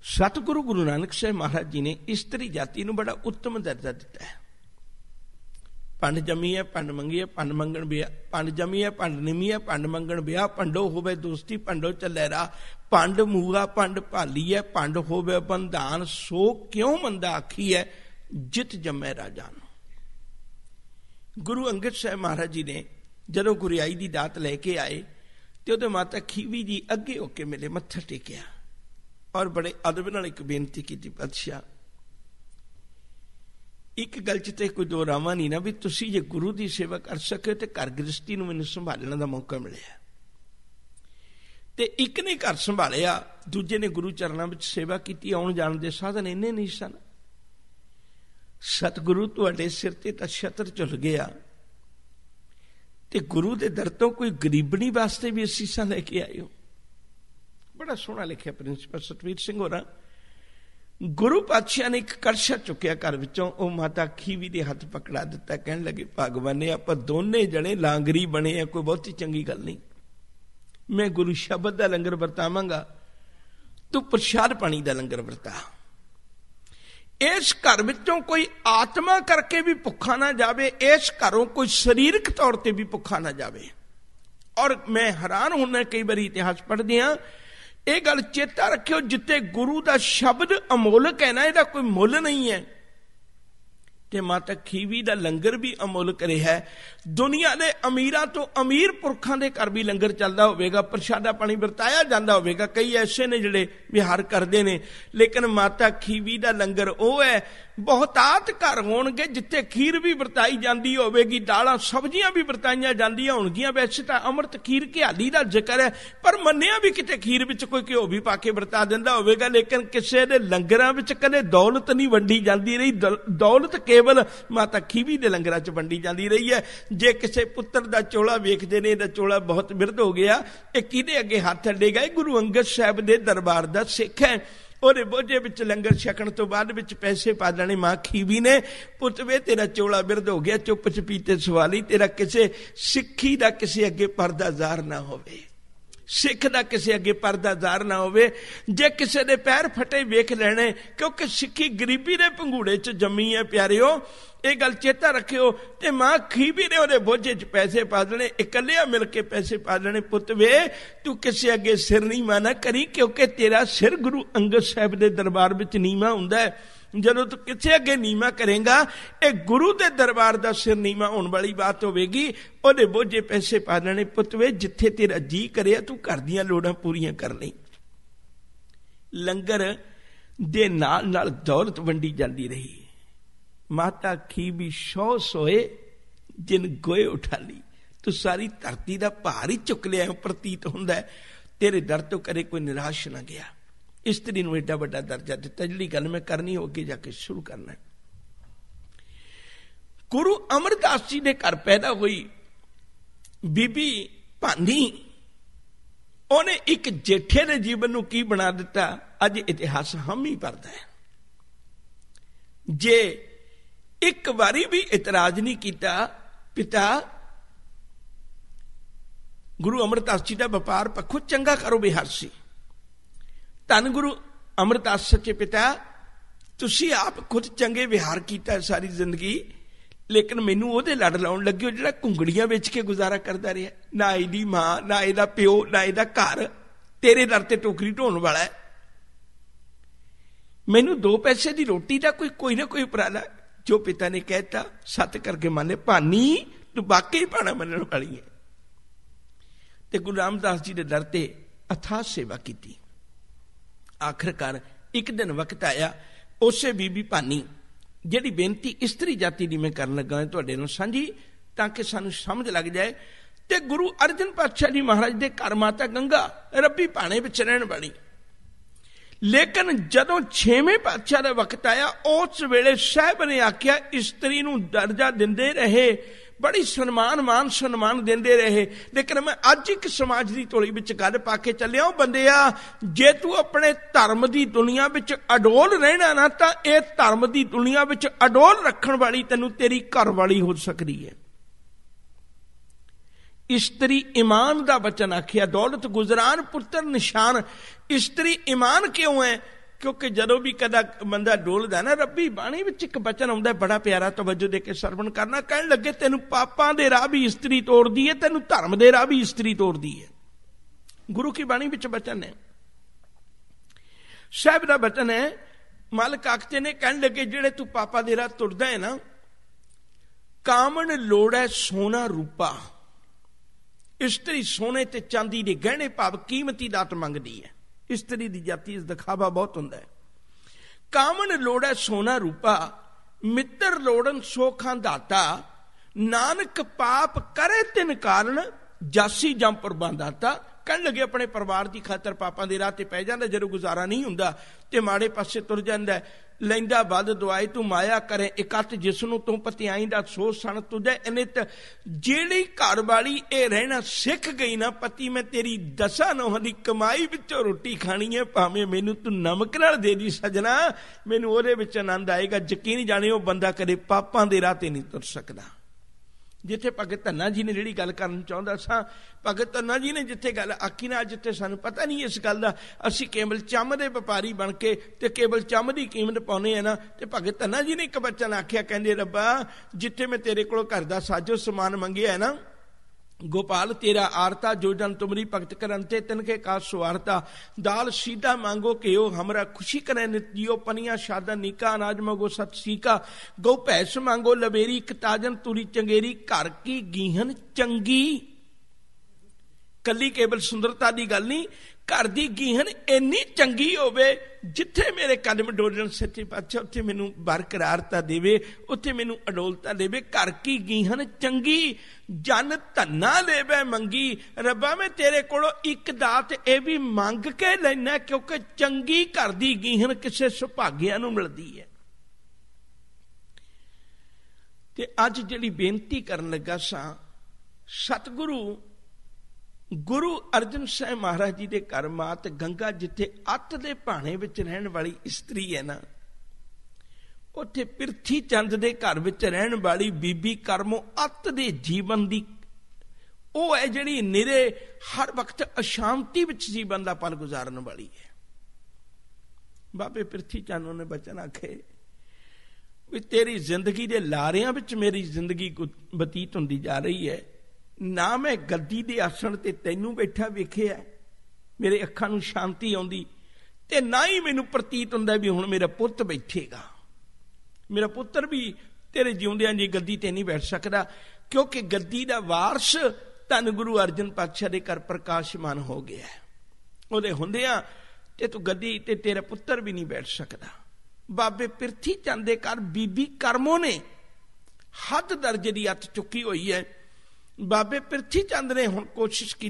सतगुरु गुरु नानक साहिब महाराज जी ने इस्तरी जाति नूं बड़ा उत्तम दर्जा दिता है। पंड जमी है, पंड मंगी है, पंड मंगण बिया, पंड जमी है, पंड निमी है, पंड मंगण बिया, पंडो होवे दोस्ती, पंडो चले राह, पंड मूआ, पंड भाली है, पंड होवे बंधान, सो क्यों मंदा आखी है, जित जमै राजान। गुरु अंगद साहिब महाराज जी ने जदों गुरियाई की दात लैके आए तो उहदे माता खीवी जी अगे होके मिले, मत्था टेकिया और बड़े अदब नाल एक बेनती की, बादशाह एक गल च ते कोई दो रावां नहीं ना भी तुसी जे गुरु की सेवा कर सके तो घर गृहस्थी नूं मैनूं संभालने का मौका मिलिया। ते एक ने घर संभालिया, दूजे ने गुरु चरणों में सेवा की, आउण जाण दे साधन इन्ने नहीं सन। सतगुरु तुहाडे सिर ते तां छत्र झुल गया ते गुरु दे दर तों कोई गरीबनी वास्ते भी असीसां लैके आए हो। बड़ा सोहना लिखिया प्रिंसीपल सतवीर सिंह होरां। गुरु पातशाह ने एक कड़छा चुकिया घर विचों, वो माता खीवी दे हथ पकड़ा दिता, कहन लगे भगवान ने आपां दोने जने लांगरी बने हैं, कोई बहुती चंगी गल नहीं। मैं गुरु शब्द का लंगर वरतावांगा, तू प्रसाद पानी का लंगर वरता। इस घर विचों कोई आत्मा करके भी भुखा ना जावे, इस घरों कोई शरीरक तौर पर भी भुखा ना जावे। और मैं हैरान होना कई बार इतिहास पढ़दे हां, यह गल चेता रखियो, जिते गुरु का शब्द अमोलक है ना, इसका कोई मुल नहीं है। ते माता खीवी का लंगर भी अमोलक रहा है। दुनिया के अमीरां तो अमीर पुरखां दे घर भी लंगर चलता होगा, प्रसादा पानी वरताया जाता होगा। कई ऐसे ने जिहड़े विहार करते हैं, लेकिन माता खीवी का लंगर वो है ਬਹੁਤਾਤ ਘਰ ਹੋਣਗੇ ਜਿੱਥੇ ਖੀਰ ਵੀ ਵਰਤਾਈ ਜਾਂਦੀ ਹੋਵੇਗੀ, ਦਾਲਾਂ ਸਬਜ਼ੀਆਂ ਵੀ ਵਰਤਾਈਆਂ ਜਾਂਦੀਆਂ ਹੋਣਗੀਆਂ। ਵੈਸੇ ਤਾਂ ਅੰਮ੍ਰਿਤ ਖੀਰ ਘਿਆਲੀ ਦਾ ਜ਼ਿਕਰ ਹੈ, ਪਰ ਮੰਨਿਆ ਵੀ ਕਿਤੇ ਖੀਰ ਵਿੱਚ ਕੋਈ ਘਿਓ ਵੀ ਪਾ ਕੇ ਵਰਤਾ ਦਿੰਦਾ ਹੋਵੇਗਾ। ਲੇਕਿਨ ਕਿਸੇ ਦੇ ਲੰਗਰਾਂ ਵਿੱਚ ਕਦੇ ਦੌਲਤ ਨਹੀਂ ਵੰਡੀ ਜਾਂਦੀ ਰਹੀ। ਦੌਲਤ ਕੇਵਲ ਮਾਤਾ ਖੀਵੀ ਦੇ ਲੰਗਰਾਂ 'ਚ ਵੰਡੀ ਜਾਂਦੀ ਰਹੀ ਹੈ। ਜੇ ਕਿਸੇ ਪੁੱਤਰ ਦਾ ਚੋਲਾ ਵੇਖਦੇ ਨੇ, ਇਹਦਾ ਚੋਲਾ ਬਹੁਤ ਬਿਰਧ ਹੋ ਗਿਆ, ਇਹ ਕਿਹਦੇ ਅੱਗੇ ਹੱਥ ਅੱਡੇਗਾ? ਇਹ ਗੁਰੂ ਅੰਗਦ ਸਾਹਿਬ ਦੇ ਦਰਬਾਰ ਦਾ ਸਿੱਖ ਹੈ। ਉਹਦੇ ਬੋਝੇ ਵਿੱਚ ਲੰਗਰ ਛਕਣ ਤੋਂ ਬਾਅਦ ਵਿੱਚ ਪੈਸੇ ਪਾ ਲੈਣੇ ਮਾਂ ਖੀਵੀ ਨੇ। ਪੁੱਤ ਵੇ ਤੇਰਾ ਚੋਲਾ ਬਿਰਧ ਹੋ ਗਿਆ, ਚੁੱਪ ਚਪੀਤੇ ਸਵਾਲੀ, ਤੇਰਾ ਕਿਸੇ ਸਿੱਖੀ ਦਾ ਕਿਸੇ ਅੱਗੇ ਪਰਦਾ ਜ਼ਾਰ ਨਾ ਹੋਵੇ, ਸਿੱਖ ਦਾ ਕਿਸੇ ਅੱਗੇ ਪਰਦਾ ਜ਼ਾਰ ਨਾ ਹੋਵੇ। ਜੇ ਕਿਸੇ ਦੇ ਪੈਰ ਫਟੇ ਵੇਖ ਲੈਣੇ, ਕਿਉਂਕਿ ਸਿੱਖੀ ਗਰੀਬੀ ਦੇ ਪੰਘੂੜੇ 'ਚ ਜੰਮੀ ਹੈ ਪਿਆਰਿਓ, ਇਹ ਗੱਲ ਚੇਤਾ ਰੱਖਿਓ। ਤੇ ਮਾਂ ਖੀਵੀ ਨੇ ਉਹਦੇ ਬੋਝੇ 'ਚ ਪੈਸੇ ਪਾ ਦੇਣੇ, ਇਕੱਲਿਆਂ ਮਿਲ ਕੇ ਪੈਸੇ ਪਾ ਦੇਣੇ। ਪੁੱਤ ਵੇ ਤੂੰ ਕਿਸੇ ਅੱਗੇ ਸਿਰ ਨੀਵਾਂ ਨਾ ਕਰੀ, ਕਿਉਂਕਿ ਤੇਰਾ ਸਿਰ ਗੁਰੂ ਅੰਗਦ ਸਾਹਿਬ ਦੇ ਦਰਬਾਰ ਵਿੱਚ ਨੀਵਾਂ ਹੁੰਦਾ ਹੈ। ਜਦੋਂ ਤੂੰ ਕਿਸੇ ਅੱਗੇ ਨੀਵਾਂ ਕਰੇਗਾ, ਇਹ ਗੁਰੂ ਦੇ ਦਰਬਾਰ ਦਾ ਸਿਰ ਨੀਵਾਂ ਹੋਣ ਵਾਲੀ ਬਾਤ ਹੋਵੇਗੀ। ਉਹਦੇ ਬੋਝੇ ਪੈਸੇ ਪਾ ਦੇਣੇ। ਪੁੱਤ ਵੇ ਜਿੱਥੇ ਤੇਰਾ ਜੀ ਕਰਿਆ ਤੂੰ ਘਰ ਦੀਆਂ ਲੋੜਾਂ ਪੂਰੀਆਂ ਕਰ ਲਈ। ਲੰਗਰ ਦੇ ਨਾਲ ਨਾਲ ਦੌਲਤ ਵੰਡੀ ਜਾਂਦੀ ਰਹੀ। ਮਾਤਾ ਖੀਵੀ ਸੌ ਸੋਏ ਜਿਨ ਗੋਏ ਉਠਾ ਲਈ। ਤੂੰ ਸਾਰੀ ਧਰਤੀ ਦਾ ਭਾਰ ਹੀ ਚੁੱਕ ਲਿਆ ਪ੍ਰਤੀਤ ਹੁੰਦਾ ਹੈ। ਤੇਰੇ ਦਰ ਤੋਂ ਕਦੇ ਕੋਈ ਨਿਰਾਸ਼ ਨਾ ਗਿਆ। ਇਸਤਰੀ ਨੂੰ ਏਡਾ ਵੱਡਾ ਦਰਜਾ ਦਿੱਤਾ। ਜਿਹੜੀ ਗੱਲ ਮੈਂ ਕਰਨੀ ਹੋ ਅੱਗੇ ਜਾ ਕੇ ਸ਼ੁਰੂ ਕਰਨਾ। ਗੁਰੂ ਅਮਰਦਾਸ ਜੀ ਦੇ ਘਰ ਪੈਦਾ ਹੋਈ ਬੀਬੀ ਭਾਨੀ, ਉਹਨੇ ਇੱਕ ਜੇਠੇ ਦੇ ਜੀਵਨ ਨੂੰ ਕੀ ਬਣਾ ਦਿੱਤਾ, ਅੱਜ ਇਤਿਹਾਸ ਹਾਮੀ ਭਰਦਾ ਹੈ। ਜੇ ਇੱਕ ਵਾਰੀ ਵੀ ਇਤਰਾਜ਼ ਨਹੀਂ ਕੀਤਾ, ਪਿਤਾ ਗੁਰੂ ਅਮਰਦਾਸ ਜੀ ਦਾ ਵਪਾਰ ਪੱਖੋਂ ਚੰਗਾ ਕਾਰੋਬਾਰ ਸੀ। ਧੰਨ ਗੁਰੂ ਅਮਰਦਾਸ ਸੱਚੇ ਪਿਤਾ, ਤੁਸੀਂ ਆਪ ਖੁਦ ਚੰਗੇ ਵਿਹਾਰ ਕੀਤਾ ਸਾਰੀ ਜ਼ਿੰਦਗੀ, ਲੇਕਿਨ ਮੈਨੂੰ ਉਹਦੇ ਲੜ ਲਾਉਣ ਲੱਗੇ ਹੋ ਜਿਹੜਾ ਘੁੰਗੜੀਆਂ ਵੇਚ ਕੇ ਗੁਜ਼ਾਰਾ ਕਰਦਾ ਰਿਹਾ। ਨਾ ਇਹਦੀ ਮਾਂ, ਨਾ ਇਹਦਾ ਪਿਓ, ਨਾ ਇਹਦਾ ਘਰ, ਤੇਰੇ ਦਰ ਤੇ ਟੋਕਰੀ ਢੋਣ ਵਾਲਾ ਹੈ। ਮੈਨੂੰ 2 ਪੈਸੇ ਦੀ ਰੋਟੀ ਦਾ ਕੋਈ ਨਾ ਕੋਈ ਉਪਰਾਲਾ। ਜੋ ਪਿਤਾ ਨੇ ਕਹਿਤਾ ਸੱਤ ਕਰਕੇ ਮੰਨੇ। ਭਾਨੀ ਤੂੰ ਵਾਕਈ ਭਾਣਾ ਮੰਨਣ ਵਾਲੀ ਹੈ। ਤੇ ਗੁਰੂ ਰਾਮਦਾਸ ਜੀ ਦੇ ਦਰ ਤੇ ਅਥਾਹ ਸੇਵਾ ਕੀਤੀ। ਆਖਰਕਾਰ ਇੱਕ ਦਿਨ ਵਕਤ ਆਇਆ, ਉਸੇ ਬੀਬੀ ਭਾਨੀ ਜਿਹੜੀ ਬੇਨਤੀ ਇਸਤਰੀ ਜਾਤੀ ਦੀ ਮੈਂ ਕਰਨ ਲੱਗਾ ਤੁਹਾਡੇ ਨੂੰ ਸਾਂਝੀ, ਤਾਂ ਕਿ ਸਾਨੂੰ ਸਮਝ ਲੱਗ ਜਾਏ। ਤੇ ਗੁਰੂ ਅਰਜਨ ਪਾਤਸ਼ਾਹ ਜੀ ਮਹਾਰਾਜ ਦੇ ਘਰ ਮਾਤਾ ਗੰਗਾ ਰੱਬੀ ਭਾਣੇ ਵਿੱਚ ਰਹਿਣ ਵਾਲੀ। ਲੇਕਿਨ ਜਦੋਂ 6ਵੇਂ ਪਾਤਸ਼ਾਹ ਦਾ ਵਕਤ ਆਇਆ, ਉਸ ਵੇਲੇ ਸਾਹਿਬ ਨੇ ਆਖਿਆ ਇਸਤਰੀ ਨੂੰ ਦਰਜਾ ਦਿੰਦੇ ਰਹੇ, ਬੜੀ ਮਾਨ ਸਨਮਾਨ ਦਿੰਦੇ ਰਹੇ। ਲੇਕਿਨ ਮੈਂ ਅੱਜ ਇੱਕ ਸਮਾਜ ਦੀ ਟੋਲੀ ਵਿੱਚ ਗੱਲ ਪਾ ਕੇ ਚੱਲਿਆ। ਉਹ ਬੰਦਿਆ, ਜੇ ਤੂੰ ਆਪਣੇ ਧਰਮ ਦੀ ਦੁਨੀਆ ਵਿੱਚ ਅਡੋਲ ਰਹਿਣਾ ਨਾ, ਤਾਂ ਇਹ ਧਰਮ ਦੀ ਦੁਨੀਆ ਵਿੱਚ ਅਡੋਲ ਰੱਖਣ ਵਾਲੀ ਤੈਨੂੰ ਤੇਰੀ ਘਰ ਵਾਲੀ ਹੋ ਸਕਦੀ ਹੈ। ਇਸਤਰੀ ਇਮਾਨ ਦਾ ਬਚਨ ਆਖਿਆ, ਦੌਲਤ ਗੁਜ਼ਰਾਨ ਪੁੱਤਰ ਨਿਸ਼ਾਨ। ਇਸਤਰੀ ਇਮਾਨ ਕਿਉਂ ਹੈ? ਕਿਉਂਕਿ ਜਦੋਂ ਵੀ ਕਦਾ ਬੰਦਾ ਡੋਲਦਾ ਨਾ, ਰੱਬੀ ਬਾਣੀ ਵਿੱਚ ਇੱਕ ਬਚਨ ਆਉਂਦਾ ਬੜਾ ਪਿਆਰਾ, ਤਵੱਜੋ ਦੇ ਕੇ ਸਰਵਣ ਕਰਨਾ। ਕਹਿਣ ਲੱਗੇ ਤੈਨੂੰ ਪਾਪਾਂ ਦੇ ਰਾਹ ਵੀ ਇਸਤਰੀ ਤੋੜਦੀ ਹੈ, ਤੈਨੂੰ ਧਰਮ ਦੇ ਰਾਹ ਵੀ ਇਸਤਰੀ ਤੋੜਦੀ ਹੈ। ਗੁਰੂ ਕੀ ਬਾਣੀ ਵਿੱਚ ਬਚਨ ਹੈ, ਸਾਹਿਬ ਦਾ ਬਚਨ ਹੈ। ਮਾਲਕ ਆਖਦੇ ਨੇ, ਕਹਿਣ ਲੱਗੇ ਜਿਹੜੇ ਤੂੰ ਪਾਪਾਂ ਦੇ ਰਾਹ ਤੁਰਦਾ ਹੈ ਨਾ, ਕਾਮਣ ਲੋੜ ਹੈ ਸੋਨਾ ਰੂਪਾ। ਇਸਤਰੀ ਸੋਨੇ ਤੇ ਚਾਂਦੀ ਦੇ ਗਹਿਣੇ ਭਾਵ ਕੀਮਤੀ ਦਾਤ ਮੰਗਦੀ ਹੈ। ਇਸਤਰੀ ਦੀ ਜਾਤੀ ਇਸ ਦਿਖਾਵਾ ਬਹੁਤ ਹੁੰਦਾ ਹੈ। ਕਾਮਣ ਲੋੜੈ ਸੋਨਾ ਰੂਪਾ, ਮਿੱਤਰ ਲੋੜਨ ਸੋਖਾਂ ਦਾਤਾ। ਨਾਨਕ ਪਾਪ ਕਰੇ ਤਿਨ ਕਾਰਨ, ਜਾਸੀ ਜਮ ਪ੍ਰਬੰਧਾਤਾ। ਕਹਿਣ ਲੱਗੇ ਆਪਣੇ ਪਰਿਵਾਰ ਦੀ ਖਾਤਰ ਪਾਪਾਂ ਦੇ ਰਾਹ ਤੇ ਪੈ ਜਾਂਦਾ। ਜਦੋਂ ਗੁਜ਼ਾਰਾ ਨਹੀਂ ਹੁੰਦਾ ਤੇ ਮਾੜੇ ਪਾਸੇ ਤੁਰ ਜਾਂਦਾ। ਲੈਂਦਾ ਵੱਧ ਦਵਾਈ ਤੂੰ ਮਾਇਆ ਕਰੇ ਇਕੱਠ, ਜਿਸ ਨੂੰ ਤੂੰ ਪਤਿਆਈ ਦਾ ਸੋਚ ਸਣ ਤੁਝੇ ਅਨਿਤ। ਜਿਹੜੀ ਘਰ ਵਾਲੀ ਇਹ ਰਹਿਣਾ ਸਿੱਖ ਗਈ ਨਾ, ਪਤੀ ਮੈਂ ਤੇਰੀ 10 ਨੋਹਾਂ ਦੀ ਕਮਾਈ ਵਿੱਚੋਂ ਰੋਟੀ ਖਾਣੀ ਹੈ, ਭਾਵੇਂ ਮੈਨੂੰ ਤੂੰ ਨਮਕ ਨਾਲ ਦੇ ਦੀ ਸਜਣਾ, ਮੈਨੂੰ ਉਹਦੇ ਵਿੱਚ ਆਨੰਦ ਆਏਗਾ। ਯਕੀਨ ਜਾਣੇ ਉਹ ਬੰਦਾ ਕਦੇ ਪਾਪਾਂ ਦੇ ਰਾਹ ਤੇ ਨਹੀਂ ਤੁਰ ਸਕਦਾ। ਜਿੱਥੇ ਭਗਤ ਧੰਨਾ ਜੀ ਨੇ ਜਿਹੜੀ ਗੱਲ ਕਰਨ ਚਾਹੁੰਦਾ ਸਾਂ, ਭਗਤ ਧੰਨਾ ਜੀ ਨੇ ਜਿੱਥੇ ਗੱਲ ਆਖੀ ਨਾ, ਜਿੱਥੇ ਸਾਨੂੰ ਪਤਾ ਨਹੀਂ ਇਸ ਗੱਲ ਦਾ, ਅਸੀਂ ਕੇਵਲ ਚੰਮ ਦੇ ਵਪਾਰੀ ਬਣ ਕੇ ਤੇ ਕੇਵਲ ਚੰਮ ਦੀ ਕੀਮਤ ਪਾਉਂਦੇ ਆ ਨਾ। ਤੇ ਭਗਤ ਧੰਨਾ ਜੀ ਨੇ ਇੱਕ ਬਚਨ ਆਖਿਆ, ਕਹਿੰਦੇ ਰੱਬਾ ਜਿੱਥੇ ਮੈਂ ਤੇਰੇ ਕੋਲੋਂ ਘਰ ਦਾ ਸਾਜੋ ਸਮਾਨ ਮੰਗਿਆ ਹੈ ਨਾ, गोपाल तेरा आरता जो जन तुमरी भगत करंते तिनके का सुवारता। दाल सीधा मांगो केओ हमरा खुशी करे नित जियो। पनिया शादा नीका अनाज मंगो सत सीका। गौ भैंस मांगो लबेरी कताजन तुरी चंगेरी। घर की गीहन चंगी। कली केवल सुंदरता की गल नहीं, घर दी गीहन इन्नी चंगी होवे, जिथे मेरे कदम डोलन सच्चे पातशाह उत्थे मैनू बरकरारता देवे, उत्थे मैनू अडोलता देवे। घर की गीहन चंगी जन धन्ना लेवे मंगी। रब्बा मैं तेरे कोलों एक दात ये भी मंग के लेना, क्योंकि चंगी घर दी गीहन किसे सुभागिया नू मिलदी है। ते अज जिहड़ी बेनती करन लगा सां, सतगुरु गुरु अर्जन साहब महाराज जी के घर मात गंगा जिथे अत दे भाणे विच रहन वाली इस्त्री है ना, उत्थे पिरथी चंद दे घर विच रहन वाली बीबी करमो अत दे जीवन दी ਉਹ है जिहड़ी निरे हर वक्त अशांति विच जीवन का पल गुजारन वाली है। बाबे पिरथी चंद ने बचन आखे भी तेरी जिंदगी दे लारियां विच मेरी जिंदगी बतीत होंदी जा रही है। ना मैं गद्दी दे आसन ते तैनू बैठा वेखिया, मेरे अखां नूं शांति आउंदी, ते ना ही मैनू प्रतीत हुंदा भी हुण मेरा पुत्त बैठेगा। मेरा पुत्तर भी तेरे जिउंदियां जी गद्दी ते नहीं बैठ सकदा, क्योंकि गद्दी दा वारस धन गुरु अर्जन पातशाह दे घर प्रकाशमान हो गया है। उहदे हुंदियां ते तू गद्दी ते तेरा पुत्तर भी नहीं बैठ सकदा। बाबे पिरथी चंद दे घर बीबी करमो ने हद दर्जे दी अत चुकी हुई है। बाबे पिरथी चंद ने हुण कोशिश की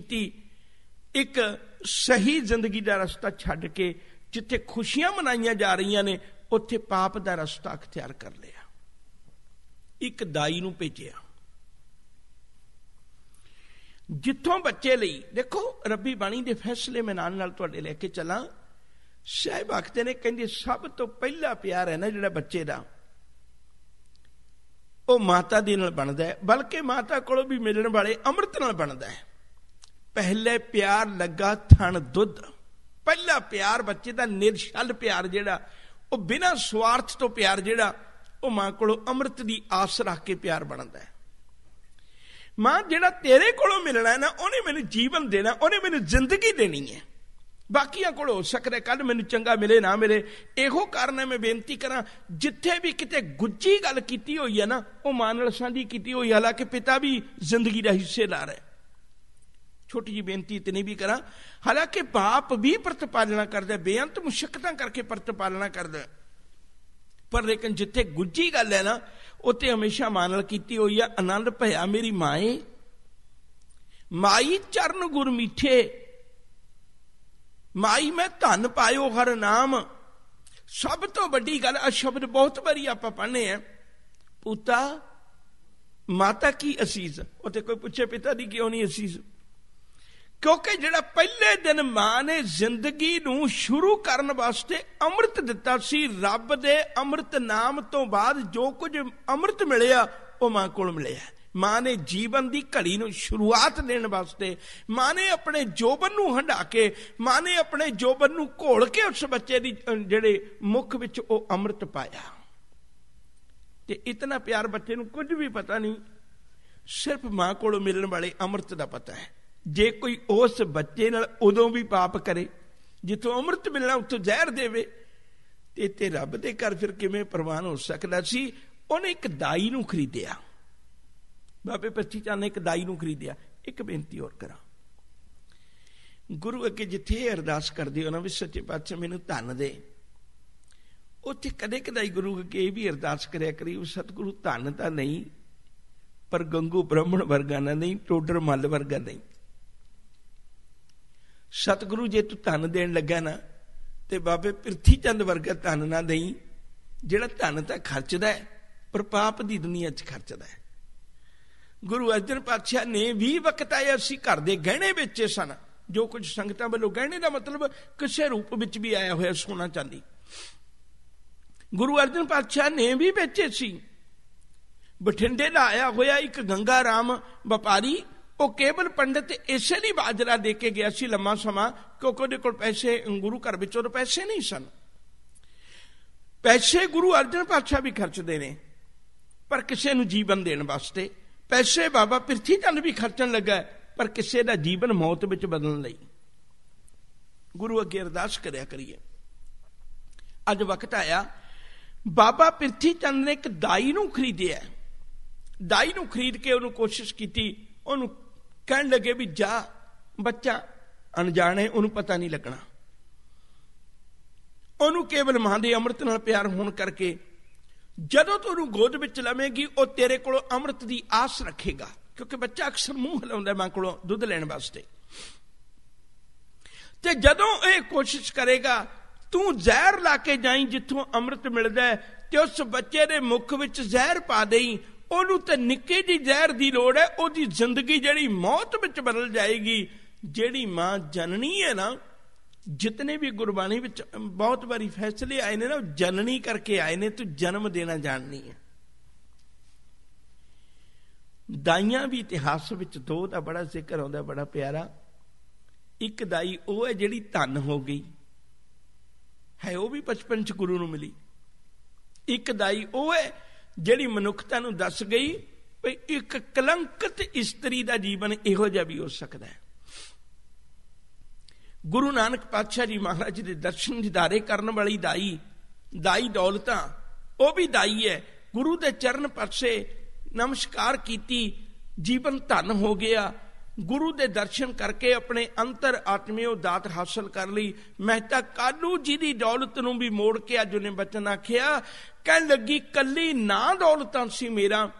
एक सही जिंदगी का रस्ता छड्ड के जिथे खुशियां मनाइयां जा रही ने उत्थे पाप का रस्ता अख्तियार कर लिया। एक दाई नूं भेजिया, जिथों बच्चे लई देखो रब्बी बाणी दे फैसले मैं नाल तुहाडे लैके चला। साहिब आखदे ने कहंदे सब तो पहला प्यार है ना जिहड़ा बच्चे दा, वो माता दी नाल बनदा है, बल्कि माता कोलों भी मिलण वाले अमृत नाल बनदा है। पहले प्यार लगा थण दुध, पहला प्यार बच्चे दा निरछल प्यार जिहड़ा वो बिना स्वार्थ तो प्यार जिहड़ा वो मां कोलों अमृत दी आस रख के प्यार बनदा है। मां जिहड़ा तेरे कोलों मिलना है ना, उहने मैनूं जीवन देना, उहने मैनूं जिंदगी देनी है। बाकियां कोल हो सकता है कल मैनूं चंगा मिले ना मिले। इहो कारण है मैं बेनती करा, जिथे भी किते गुज्जी गल कीती होई है ना, वो मां नाल सांझी कीती होई, हालांकि पिता भी जिंदगी का हिस्सेदार है। छोटी जी बेनती इतनी भी करा, हालांकि बाप भी प्रतिपालना करता है, बेअंत मुशक्कतां करके प्रतिपालना करता है, पर लेकिन जिथे गुज्जी गल है ना, उत्ते हमेशा मां नाल कीती होई है। आनंद भया मेरी माए, माई चरण गुर मीठे, माई मैं धन पायो हर नाम। सब तो बड़ी गल, शब्द बहुत बारी आप पढ़ने हैं, पुता माता की असीस। उत्ते कोई पूछे पिता दी क्यों नहीं असीस? क्योंकि जिहड़ा पहले दिन मां ने जिंदगी नूं शुरू करन वास्ते अमृत दिता सी, रब दे अमृत नाम तो बाद जो कुछ अमृत मिलिया वो मां कोल मिलिया। मां ने जीवन की घड़ी नूं शुरुआत देने वास्ते, मां ने अपने जोबन नूं हंडा के, मां ने अपने जोबन नूं घोल के उस बच्चे दी जिहड़े मुख विच वो अमृत पाया। ते इतना प्यार बच्चे नूं कुछ भी पता नहीं, सिर्फ मां कोलों मिलण वाले अमृत दा पता है। जे कोई उस बच्चे नाल उदों भी पाप करे जिथों अमृत मिलना उत्थों जहर देवे, ते रब दे घर फिर किवें प्रवान हो सकदा सी? उहने एक दाई नूं खरीदिया। बाबे पिरथी चंद ने एक दाई नूं खरीदिया। एक बेनती और करा, गुरु अगे जिथे अरदास करदे हो ना भी सच्चे पातशाह मैनूं धन दे, उत्थे कदे कदाई गुरु अगे ये भी अरदास करया करी, सतगुरु धन तां नहीं पर गंगू ब्राह्मण वर्गा ना नहीं, टोडर मल वर्गा नहीं। सतगुरु जे तू धन देन लगा ना ते बाबे पिरथी चंद वर्गा धन ना देई, जिहड़ा धन तां खर्चदा है पर पाप दी दुनिया च खर्चदा है। गुरु अर्जन पातशाह ने भी वक्त आया असीं घर दे गहणे बेचे सन, जो कुछ संगतां वल्लों गहणे दा मतलब किसी रूप विच भी आया होया सोना चांदी, गुरु अर्जन पातशाह ने भी बेचे सी। बठिंडे दा आया होया एक गंगा राम व्यापारी, वो केवल पंडित इसे लिए बाजरा दे के गया सी लम्मा समा, क्योंकि उहदे कोल पैसे गुरु घर विचों पैसे नहीं सन। पैसे गुरु अर्जन पातशाह भी खर्चदे ने, पर किसी नूं जीवन देण वास्ते। पैसे बाबा पिरथी चंद भी खर्चण लगा, पर किसी का जीवन मौत विच बदलण लई। गुरु अगे अरदास करया करिए। अज वक्त आया, बाबा पिरथी चंद ने एक दाई नूं खरीदिया। दाई नूं खरीद के उन्होंने कोशिश की, उन्होंने कहण लगे भी जा बच्चा ਅਣਜਾਣੇ, ਉਹਨੂੰ ਪਤਾ ਨਹੀਂ ਲੱਗਣਾ। ਉਹਨੂੰ ਕੇਵਲ ਮਾਂ ਦੇ ਅੰਮ੍ਰਿਤ ਨਾਲ ਪਿਆਰ ਹੋਣ ਕਰਕੇ ਜਦੋਂ ਤੂੰ ਉਹਨੂੰ ਗੋਦ ਵਿੱਚ ਲਵੇਂਗੀ, ਉਹ ਤੇਰੇ ਕੋਲੋਂ ਅੰਮ੍ਰਿਤ ਦੀ ਆਸ ਰੱਖੇਗਾ, ਕਿਉਂਕਿ ਬੱਚਾ ਅਕਸਰ ਮੂੰਹ ਹਿਲਾਉਂਦਾ ਮਾਂ ਕੋਲੋਂ ਦੁੱਧ ਲੈਣ ਵਾਸਤੇ। ਤੇ ਜਦੋਂ ਇਹ ਕੋਸ਼ਿਸ਼ ਕਰੇਗਾ ਤੂੰ ਜ਼ਹਿਰ ਲਾ ਕੇ ਜਾਈਂ ਜਿੱਥੋਂ ਅੰਮ੍ਰਿਤ ਮਿਲਦਾ ਹੈ, ਤੇ ਉਸ ਬੱਚੇ ਦੇ ਮੁੱਖ ਵਿੱਚ ਜ਼ਹਿਰ ਪਾ ਦੇਈਂ, ਉਹਨੂੰ ਤੇ ਨਿੱਕੇ ਜਿਹੀ ਜ਼ਹਿਰ ਦੀ ਲੋੜ ਹੈ, ਉਹਦੀ ਜ਼ਿੰਦਗੀ ਜਿਹੜੀ ਮੌਤ ਵਿੱਚ ਬਦਲ ਜਾਏਗੀ। ਜਿਹੜੀ ਮਾਂ ਜਨਨੀ ਹੈ ਨਾ, ਜਿਤਨੇ ਵੀ ਗੁਰਬਾਣੀ ਵਿੱਚ ਬਹੁਤ ਵਾਰੀ ਫੈਸਲੇ ਆਏ ਨੇ ਨਾ, ਉਹ ਜਨਨੀ ਕਰਕੇ ਆਏ ਨੇ, ਤੂੰ ਜਨਮ ਦੇਣਾ ਜਾਣਨੀ ਹੈ। ਦਾਈਆਂ ਵੀ ਇਤਿਹਾਸ ਵਿੱਚ ਦੋ ਦਾ ਬੜਾ ਜ਼ਿਕਰ ਆਉਂਦਾ, ਬੜਾ ਪਿਆਰਾ। ਇੱਕ ਦਾਈ ਉਹ ਹੈ ਜਿਹੜੀ ਧੰਨ ਹੋ ਗਈ ਹੈ, ਉਹ ਵੀ ਬਚਪਨ ਚ ਗੁਰੂ ਨੂੰ ਮਿਲੀ। ਇੱਕ ਦਾਈ ਉਹ ਹੈ ਜਿਹੜੀ ਮਨੁੱਖਤਾ ਨੂੰ ਦੱਸ ਗਈ ਵੀ ਇੱਕ ਕਲੰਕਿਤ ਇਸਤਰੀ ਦਾ ਜੀਵਨ ਇਹੋ ਜਿਹਾ ਵੀ ਹੋ ਸਕਦਾ ਹੈ। ਗੁਰੂ ਨਾਨਕ ਪਾਤਸ਼ਾਹ ਜੀ ਮਹਾਰਾਜ ਦੇ ਦਰਸ਼ਨ ਦੀਦਾਰੇ ਕਰਨ ਵਾਲੀ ਦਾਈ ਦੌਲਤਾਂ, ਉਹ ਵੀ ਦਾਈ ਹੈ। ਗੁਰੂ ਦੇ ਚਰਨ ਪਾਸੇ ਨਮਸਕਾਰ ਕੀਤੀ, ਜੀਵਨ ਧਨ ਹੋ ਗਿਆ। ਗੁਰੂ ਦੇ ਦਰਸ਼ਨ ਕਰਕੇ ਆਪਣੇ ਅੰਤਰ ਆਤਮਿਓ ਦਾਤ ਹਾਸਲ ਕਰ ਲਈ। ਮਹਿਤਾ ਕਾਲੂ ਜੀ ਦੀ ਦੌਲਤ ਨੂੰ ਵੀ ਮੋੜ ਕੇ ਅੱਜ ਉਹਨੇ ਬਚਨ ਆਖਿਆ, ਕਹਿਣ ਲੱਗੀ ਕੱਲੀ ਨਾ ਦੌਲਤਾਂ ਸੀ ਮੇਰਾ,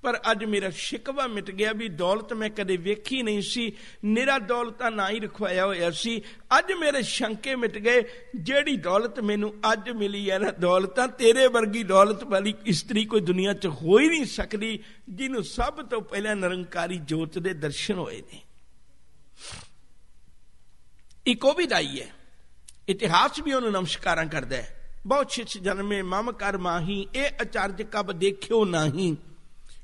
ਪਰ ਅੱਜ ਮੇਰਾ ਸ਼ਿਕਵਾ ਮਿਟ ਗਿਆ ਵੀ ਦੌਲਤ ਮੈਂ ਕਦੇ ਵੇਖੀ ਨਹੀਂ ਸੀ, ਨਿਰਾ ਦੌਲਤਾਂ ਨਾ ਹੀ ਰਖਵਾਇਆ ਹੋਇਆ ਸੀ। ਅੱਜ ਮੇਰੇ ਸ਼ੰਕੇ ਮਿਟ ਗਏ। ਜਿਹੜੀ ਦੌਲਤ ਮੈਨੂੰ ਅੱਜ ਮਿਲੀ ਹੈ ਨਾ, ਦੌਲਤਾਂ ਤੇਰੇ ਵਰਗੀ ਦੌਲਤ ਵਾਲੀ ਇਸਤਰੀ ਕੋਈ ਦੁਨੀਆ 'ਚ ਹੋ ਹੀ ਨਹੀਂ ਸਕਦੀ, ਜਿਹਨੂੰ ਸਭ ਤੋਂ ਪਹਿਲਾਂ ਨਿਰੰਕਾਰੀ ਜੋਤ ਦੇ ਦਰਸ਼ਨ ਹੋਏ ਨੇ। ਇੱਕ ਉਹ ਵੀ ਦਾਈ ਹੈ, ਇਤਿਹਾਸ ਵੀ ਉਹਨੂੰ ਨਮਸਕਾਰਾਂ ਕਰਦਾ ਹੈ। ਬਹੁਤ ਛਿਛ ਜਨਮੇ ਮਮ ਕਰ ਮਾਹੀ, ਇਹ ਅਚਰਜ ਕਬ ਦੇਖਿਓ ਨਾਹੀ।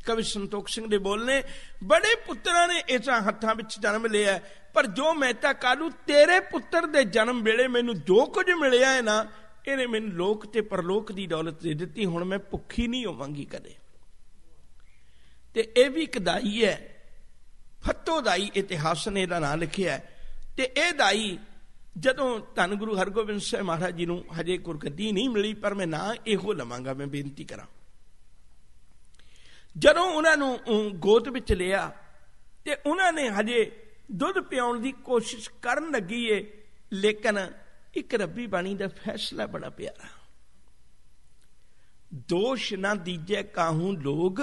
ਕਵੀ ਸੰਤੋਖ ਸਿੰਘ ਦੇ ਬੋਲਨੇ, ਬੜੇ ਪੁੱਤਰਾਂ ਨੇ ਇਸਾਂ ਹੱਥਾਂ ਵਿੱਚ ਜਨਮ ਲਿਆ, ਪਰ ਜੋ ਮਹਿਤਾ ਕਾਲੂ ਤੇਰੇ ਪੁੱਤਰ ਦੇ ਜਨਮ ਵੇਲੇ ਮੈਨੂੰ ਜੋ ਕੁਝ ਮਿਲਿਆ ਹੈ ਨਾ, ਇਹਨੇ ਮੈਨੂੰ ਲੋਕ ਤੇ ਪਰਲੋਕ ਦੀ ਦੌਲਤ ਦੇ ਦਿੱਤੀ। ਹੁਣ ਮੈਂ ਭੁੱਖੀ ਨਹੀਂ ਹੋਵਾਂਗੀ ਕਦੇ। ਤੇ ਇਹ ਵੀ ਇੱਕ ਦਾਈ ਹੈ, ਫੱਤੋ ਦਾਈ ਇਤਿਹਾਸ ਨੇ ਇਹਦਾ ਨਾਂ ਲਿਖਿਆ। ਤੇ ਇਹ ਦਾਈ ਜਦੋਂ ਧੰਨ ਗੁਰੂ ਹਰਗੋਬਿੰਦ ਸਾਹਿਬ ਮਹਾਰਾਜ ਜੀ ਨੂੰ ਹਜੇ ਗੁਰਗੱਦੀ ਨਹੀਂ ਮਿਲੀ, ਪਰ ਮੈਂ ਨਾਂ ਇਹੋ ਲਵਾਂਗਾ, ਮੈਂ ਬੇਨਤੀ ਕਰਾਂ। ਜਦੋਂ ਉਹਨਾਂ ਨੂੰ ਗੋਦ ਵਿੱਚ ਲਿਆ ਤੇ ਉਹਨਾਂ ਨੇ ਹਜੇ ਦੁੱਧ ਪਿਆਉਣ ਦੀ ਕੋਸ਼ਿਸ਼ ਕਰਨ ਲੱਗੀ ਏ, ਲੇਕਿਨ ਇੱਕ ਰੱਬੀ ਬਾਣੀ ਦਾ ਫੈਸਲਾ ਬੜਾ ਪਿਆਰਾ। ਦੋਸ਼ ਨਾ ਦੀਜੈ ਕਾਹੂ ਲੋਗ,